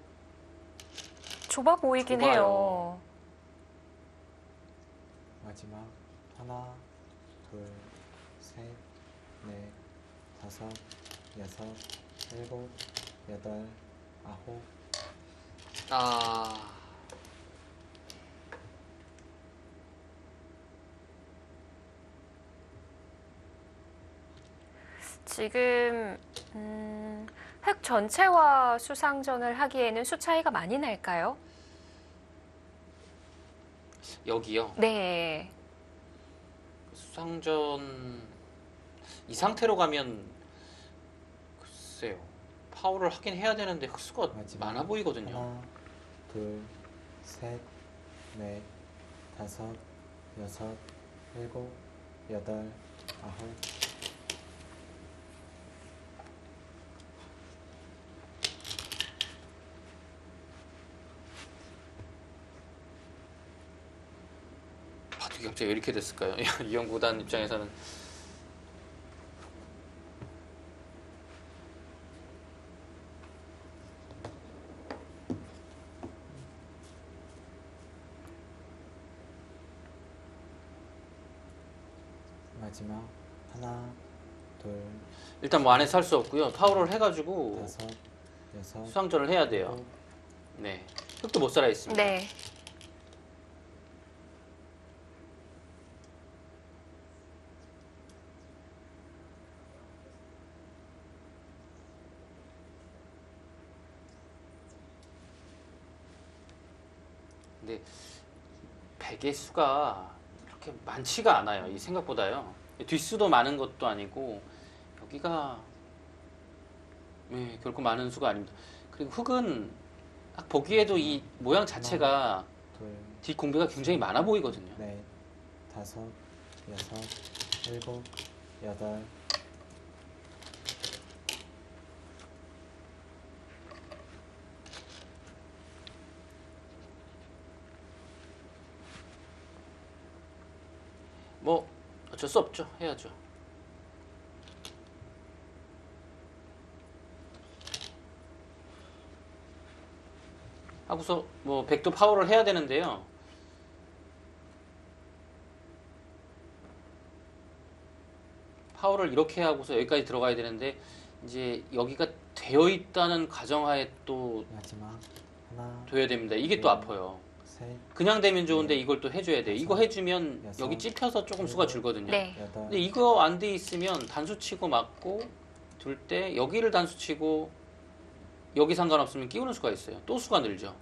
좁아 보이긴 좁아요. 해요. 마지막 하나, 둘, 셋, 넷, 다섯, 여섯, 일곱, 여덟, 아홉. 아 지금 획 전체와 수상전을 하기에는 수 차이가 많이 날까요? 여기요. 네. 수상전 이 상태로 가면 글쎄요. 파워를 하긴 해야 되는데 흑수가 마지막 많아 보이거든요. 하나, 둘, 셋, 넷, 다섯, 여섯, 일곱, 여덟, 아홉. 바둑이 갑자기 왜 이렇게 됐을까요? 이영 구단 입장에서는 마지막 하나, 둘, 일단 뭐 안에서 할 수 없고요. 파워를 해가지고 다섯, 여섯, 수상전을 해야 돼요. 일곱. 네, 흑도 못 살아 있습니다. 네. 근데 베개 수가 그렇게 많지가 않아요. 이 생각보다요. 뒷수도 많은 것도 아니고 여기가 결코 많은 수가 아닙니다. 그리고 흙은 딱 보기에도 이 모양 자체가 둘, 뒷 공배가 굉장히 많아 보이거든요. 넷, 다섯, 여섯, 일곱, 여덟. 뭐 어쩔 수 없죠. 해야죠. 하고서 뭐 백도 파워를 해야 되는데요. 파워를 이렇게 하고서 여기까지 들어가야 되는데 이제 여기가 되어 있다는 가정하에 또 마지막 하나, 돼야 됩니다. 이게 또 아파요. 셋, 그냥 되면 좋은데 이걸 또 해줘야 돼. 이거 해주면 여섯, 여기 찝혀서 조금 수가 줄거든요. 네. 여덟. 근데 이거 안 돼 있으면 단수 치고 맞고 둘 때 여기를 단수 치고 여기 상관없으면 끼우는 수가 있어요. 또 수가 늘죠.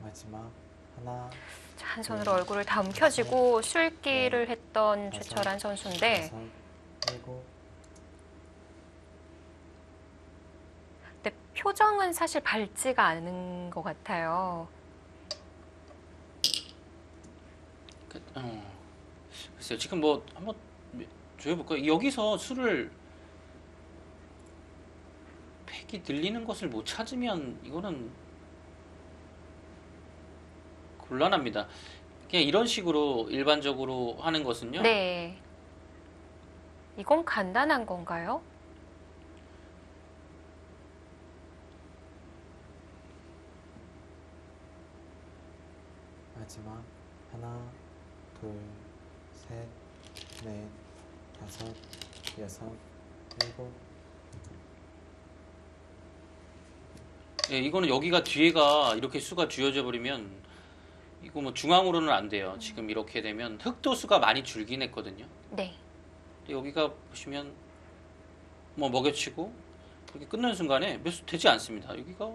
마지막 하나, 자, 한 손으로 얼굴을 다 움켜쥐고 술기를 했던 다섯, 최철한 선수인데 여섯, 일곱, 근데 표정은 사실 밝지가 않은 것 같아요. 글쎄요. 지금 뭐 한번 조여볼까요? 여기서 술을 팩이 늘리는 것을 못 찾으면 이거는 곤란합니다. 그냥 이런 식으로 일반적으로 하는 것은요. 네. 이건 간단한 건가요? 마지막 하나, 둘, 셋, 넷, 다섯, 여섯, 일곱. 예, 이거는 여기가 뒤에가 이렇게 수가 쥐어져 버리면 이거 뭐 중앙으로는 안 돼요. 지금 이렇게 되면 흑도 수가 많이 줄긴 했거든요. 네. 근데 여기가 보시면 뭐 먹여치고 이렇게 끊는 순간에 몇 수 되지 않습니다. 여기가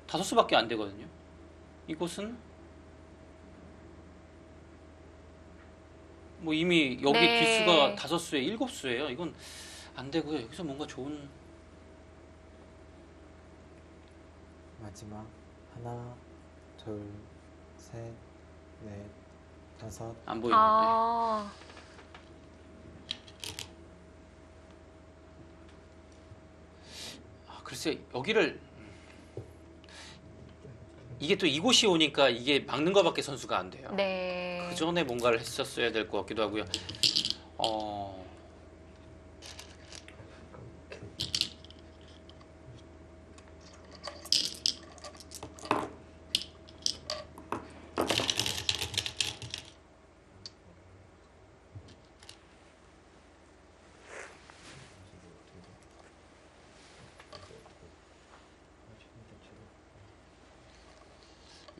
다섯 수밖에 안 되거든요. 이곳은 뭐 이미 여기 네. 뒷수가 다섯 수에 일곱 수예요. 이건 안 되고요. 여기서 뭔가 좋은 마지막 하나, 둘, 셋, 넷, 다섯. 안 보이는데. 아, 글쎄 여기를 이게 또 이곳이 오니까 이게 막는 것밖에 선수가 안 돼요. 네. 그 전에 뭔가를 했었어야 될 것 같기도 하고요.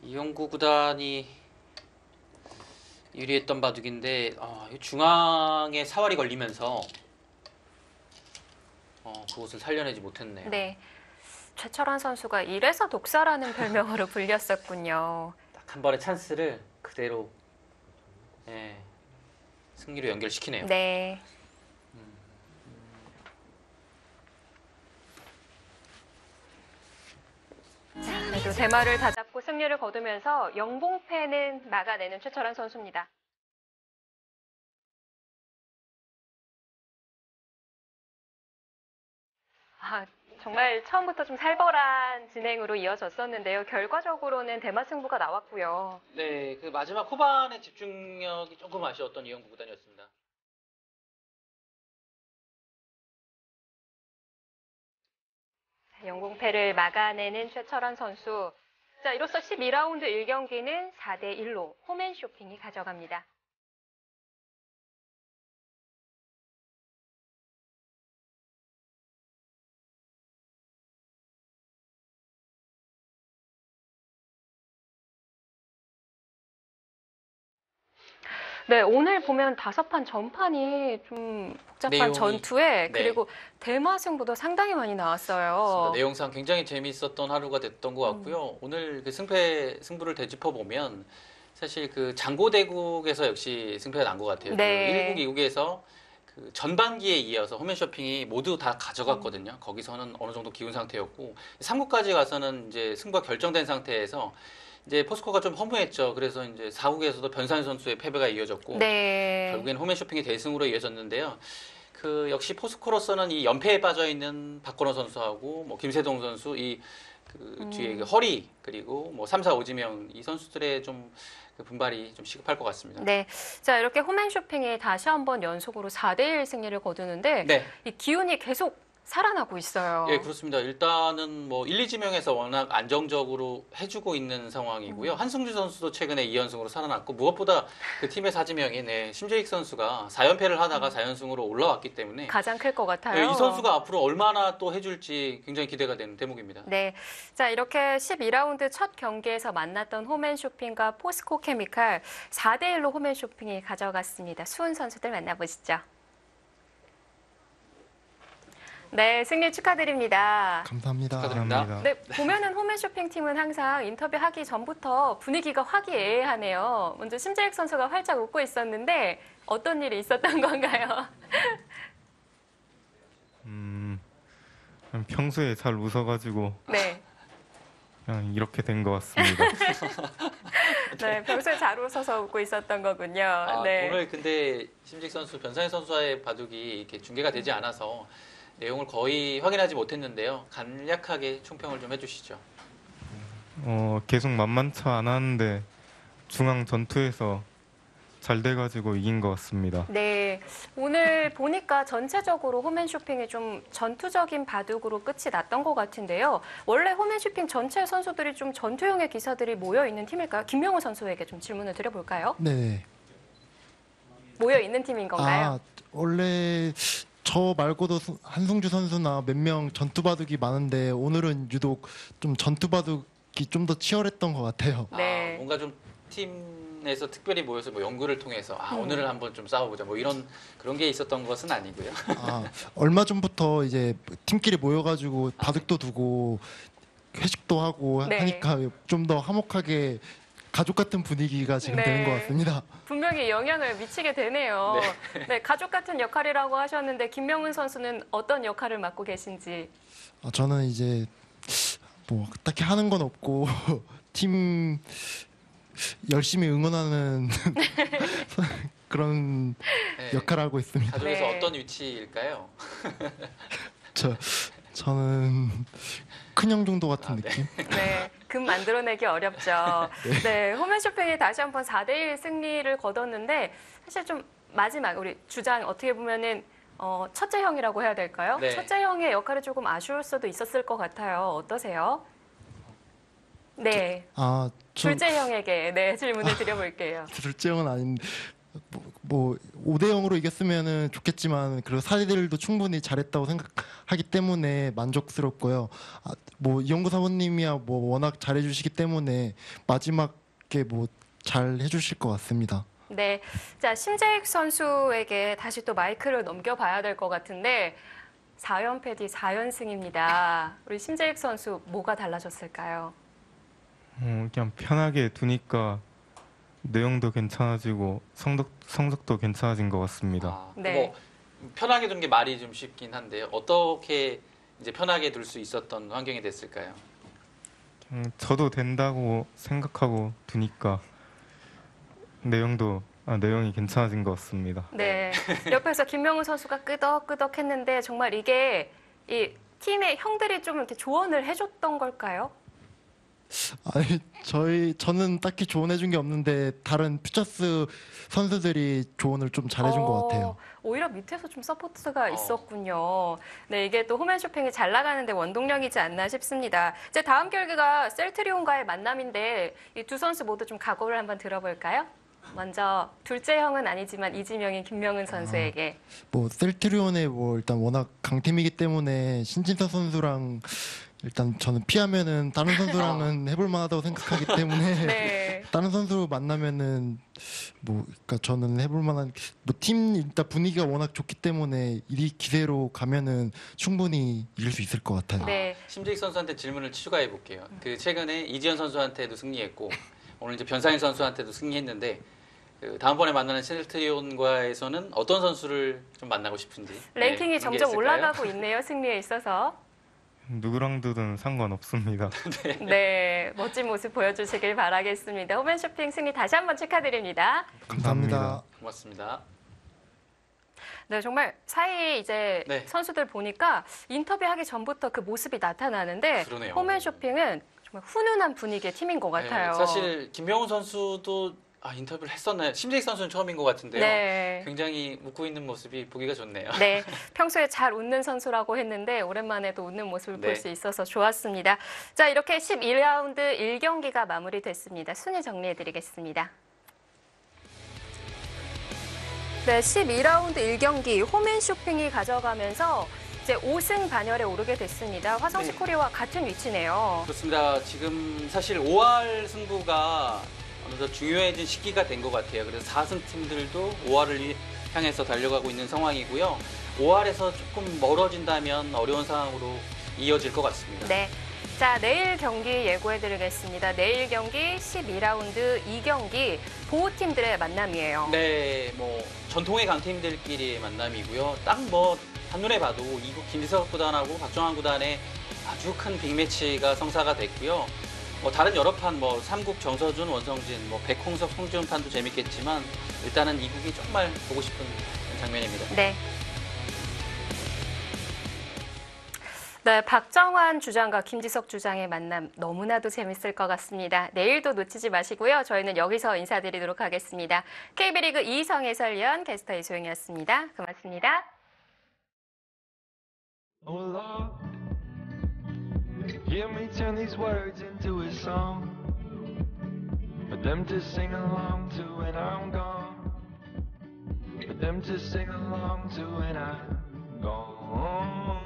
이영구 구단이 유리했던 바둑인데 이 중앙에 사활이 걸리면서 그곳을 살려내지 못했네요. 네. 최철한 선수가 이래서 독사라는 별명으로 불렸었군요. 딱 한 번의 찬스를 그대로 승리로 연결시키네요. 네. 자, 그래도 대마를 다잡고 승리를 거두면서 영봉패는 막아내는 최철한 선수입니다. 아, 정말 처음부터 좀 살벌한 진행으로 이어졌었는데요. 결과적으로는 대마 승부가 나왔고요. 네, 그 마지막 후반의 집중력이 조금 아쉬웠던 이영구 구단이었습니다. 영봉패를 막아내는 최철한 선수. 자, 이로써 12라운드 1경기는 4대1로 홈앤쇼핑이 가져갑니다. 네, 오늘 보면 5판 전판이 좀 복잡한 내용이- 전투에 네. 그리고 대마 승부도 상당히 많이 나왔어요. 맞습니다. 내용상 굉장히 재미있었던 하루가 됐던 것 같고요. 오늘 그 승부를 되짚어 보면 사실 그 장고대국에서 역시 승패가 난 것 같아요. 네. 그 1국, 2국에서 그 전반기에 이어서 홈앤쇼핑이 모두 다 가져갔거든요. 거기서는 어느 정도 기운 상태였고 3국까지 가서는 이제 승부가 결정된 상태에서 이제 포스코가 좀 허무했죠. 그래서 이제 4국에서도 변산 선수의 패배가 이어졌고 네. 결국엔 홈앤쇼핑이 대승으로 이어졌는데요. 그 역시 포스코로서는 이 연패에 빠져 있는 박건호 선수하고 뭐 김세동 선수 그 뒤에 그 허리 그리고 뭐 3, 4, 오지명 이 선수들의 좀 그 분발이 좀 시급할 것 같습니다. 네. 자, 이렇게 홈앤쇼핑이 다시 한번 연속으로 4대1 승리를 거두는데 네. 이 기운이 계속 살아나고 있어요. 예, 그렇습니다. 일단은 뭐 1, 2지명에서 워낙 안정적으로 해주고 있는 상황이고요. 한승주 선수도 최근에 2연승으로 살아났고 무엇보다 그 팀의 4지명인 심재익 선수가 4연패를 하다가 4연승으로 올라왔기 때문에 가장 클 것 같아요. 예, 이 선수가 앞으로 얼마나 또 해줄지 굉장히 기대가 되는 대목입니다. 네. 자, 이렇게 12라운드 첫 경기에서 만났던 홈앤쇼핑과 포스코 케미칼 4대1로 홈앤쇼핑이 가져갔습니다. 수훈 선수들 만나보시죠. 네, 승리 축하드립니다. 감사합니다. 축하드립니다. 네, 보면은 홈앤쇼핑 팀은 항상 인터뷰하기 전부터 분위기가 화기애애하네요. 먼저 심재익 선수가 활짝 웃고 있었는데 어떤 일이 있었던 건가요? 그냥 평소에 잘 웃어가지고 네. 그냥 이렇게 된 것 같습니다. 네, 평소에 잘 웃어서 웃고 있었던 거군요. 네. 오늘 근데 심재익 선수, 변상현 선수와의 바둑이 이렇게 중계가 되지 않아서 내용을 거의 확인하지 못했는데요. 간략하게 총평을 좀 해주시죠. 계속 만만치 않았는데 중앙 전투에서 잘 돼가지고 이긴 것 같습니다. 네, 오늘 보니까 전체적으로 홈앤쇼핑이 좀 전투적인 바둑으로 끝이 났던 것 같은데요. 원래 홈앤쇼핑 전체 선수들이 좀 전투형의 기사들이 모여 있는 팀일까요? 김명우 선수에게 좀 질문을 드려볼까요? 네. 모여 있는 팀인 건가요? 원래 저 말고도 한승주 선수나 몇 명 전투 바둑이 많은데 오늘은 유독 좀 전투 바둑이 좀 더 치열했던 것 같아요. 네. 뭔가 좀 팀에서 특별히 모여서 뭐 연구를 통해서 오늘은 한번 좀 싸워보자 뭐 이런 그런 게 있었던 것은 아니고요. 얼마 전부터 이제 팀끼리 모여가지고 바둑도 두고 회식도 하고 네. 하니까 좀 더 화목하게 가족 같은 분위기가 지금 네. 되는 것 같습니다. 분명히 영향을 미치게 되네요. 네, 가족 같은 역할이라고 하셨는데 김명훈 선수는 어떤 역할을 맡고 계신지. 저는 이제 뭐 딱히 하는 건 없고 팀 열심히 응원하는 그런 네. 역할을 하고 있습니다. 가족에서 네. 어떤 위치일까요? 저는 큰형 정도 같은 네. 느낌? 네, 금 만들어내기 어렵죠. 네, 홈앤쇼핑이 다시 한번 4대1 승리를 거뒀는데 사실 좀 마지막 우리 주장 어떻게 보면은 첫째 형이라고 해야 될까요? 네. 첫째 형의 역할이 조금 아쉬울 수도 있었을 것 같아요. 어떠세요? 네, 저 둘째 형에게 네, 질문을 드려볼게요. 둘째 형은 아닌데 뭐 5대 0으로 이겼으면은 좋겠지만 그리고 사이들도 충분히 잘했다고 생각하기 때문에 만족스럽고요. 뭐 이영구 사모님이야 뭐 워낙 잘해주시기 때문에 마지막에 뭐 잘 해주실 것 같습니다. 네, 자 심재익 선수에게 다시 또 마이크를 넘겨봐야 될 것 같은데 4연패 뒤 4연승입니다. 우리 심재익 선수 뭐가 달라졌을까요? 그냥 편하게 두니까 내용도 괜찮아지고 성적도 괜찮아진 것 같습니다. 네. 뭐 편하게 두는 게 말이 좀 쉽긴 한데요. 어떻게 이제 편하게 둘 수 있었던 환경이 됐을까요? 저도 된다고 생각하고 두니까 내용이 괜찮아진 것 같습니다. 네, 옆에서 김명훈 선수가 끄덕끄덕했는데 정말 이게 이 팀의 형들이 좀 이렇게 조언을 해줬던 걸까요? 아니 저는 딱히 조언해준 게 없는데 다른 퓨처스 선수들이 조언을 좀 잘해준 것 같아요. 오히려 밑에서 좀 서포트가 있었군요. 네, 이게 또 홈앤쇼핑이 잘 나가는데 원동력이지 않나 싶습니다. 이제 다음 경기가 셀트리온과의 만남인데 이 두 선수 모두 좀 각오를 한번 들어볼까요? 먼저 둘째 형은 아니지만 이지명인 김명훈 선수에게. 뭐 셀트리온에 뭐 일단 워낙 강팀이기 때문에 신진서 선수랑 일단 저는 피하면은 다른 선수랑은 해볼 만하다고 생각하기 때문에 네. 다른 선수 만나면은 뭐 그러니까 저는 해볼 만한 뭐 팀 일단 분위기가 워낙 좋기 때문에 이 기세로 가면은 충분히 이길 수 있을 것 같아요. 네. 심재익 선수한테 질문을 추가해 볼게요. 그 최근에 이지현 선수한테도 승리했고 오늘 이제 변상현 선수한테도 승리했는데 그 다음번에 만나는 셀트리온과에서는 어떤 선수를 좀 만나고 싶은지. 랭킹이 네, 그런 게 점점 있을까요? 올라가고 있네요. 승리에 있어서. 누구랑 두든 상관없습니다. 네, 멋진 모습 보여주시길 바라겠습니다. 홈앤쇼핑 승리 다시 한번 축하드립니다. 감사합니다. 고맙습니다. 네, 정말 사이 이제 네. 선수들 보니까 인터뷰하기 전부터 그 모습이 나타나는데 그러네요. 홈앤쇼핑은 정말 훈훈한 분위기의 팀인 것 같아요. 네, 사실 김명훈 선수도 인터뷰를 했었나요? 심재익 선수는 처음인 것 같은데요. 네. 굉장히 웃고 있는 모습이 보기가 좋네요. 네, 평소에 잘 웃는 선수라고 했는데 오랜만에 또 웃는 모습을 볼 네. 수 있어서 좋았습니다. 자, 이렇게 11라운드 1경기가 마무리됐습니다. 순위 정리해드리겠습니다. 네, 12라운드 1경기 홈앤쇼핑이 가져가면서 이제 5승 반열에 오르게 됐습니다. 화성시 네. 코리아와 같은 위치네요. 그렇습니다. 지금 사실 5할 승부가 어느덧 중요해진 시기가 된 것 같아요. 그래서 4승 팀들도 5할을 향해서 달려가고 있는 상황이고요. 5할에서 조금 멀어진다면 어려운 상황으로 이어질 것 같습니다. 네. 자, 내일 경기 예고해드리겠습니다. 내일 경기 12라운드 2경기 보호팀들의 만남이에요. 네, 뭐 전통의 강팀들끼리의 만남이고요. 딱 뭐 한눈에 봐도 이국 김지석 구단하고 박정환 구단의 아주 큰 빅매치가 성사가 됐고요. 뭐 다른 여러 판, 뭐 삼국 정서준, 원성진, 뭐 백홍석, 송지훈 판도 재밌겠지만 일단은 이국이 정말 보고 싶은 장면입니다. 네. 네, 박정환 주장과 김지석 주장의 만남 너무나도 재밌을 것 같습니다. 내일도 놓치지 마시고요. 저희는 여기서 인사드리도록 하겠습니다. KB리그 이희성 해설위원, 캐스터 이소영이었습니다. 고맙습니다. Oh Lord, hear me turn these words into a song for them to sing along to when I'm gone, for them to sing along to when I'm gone.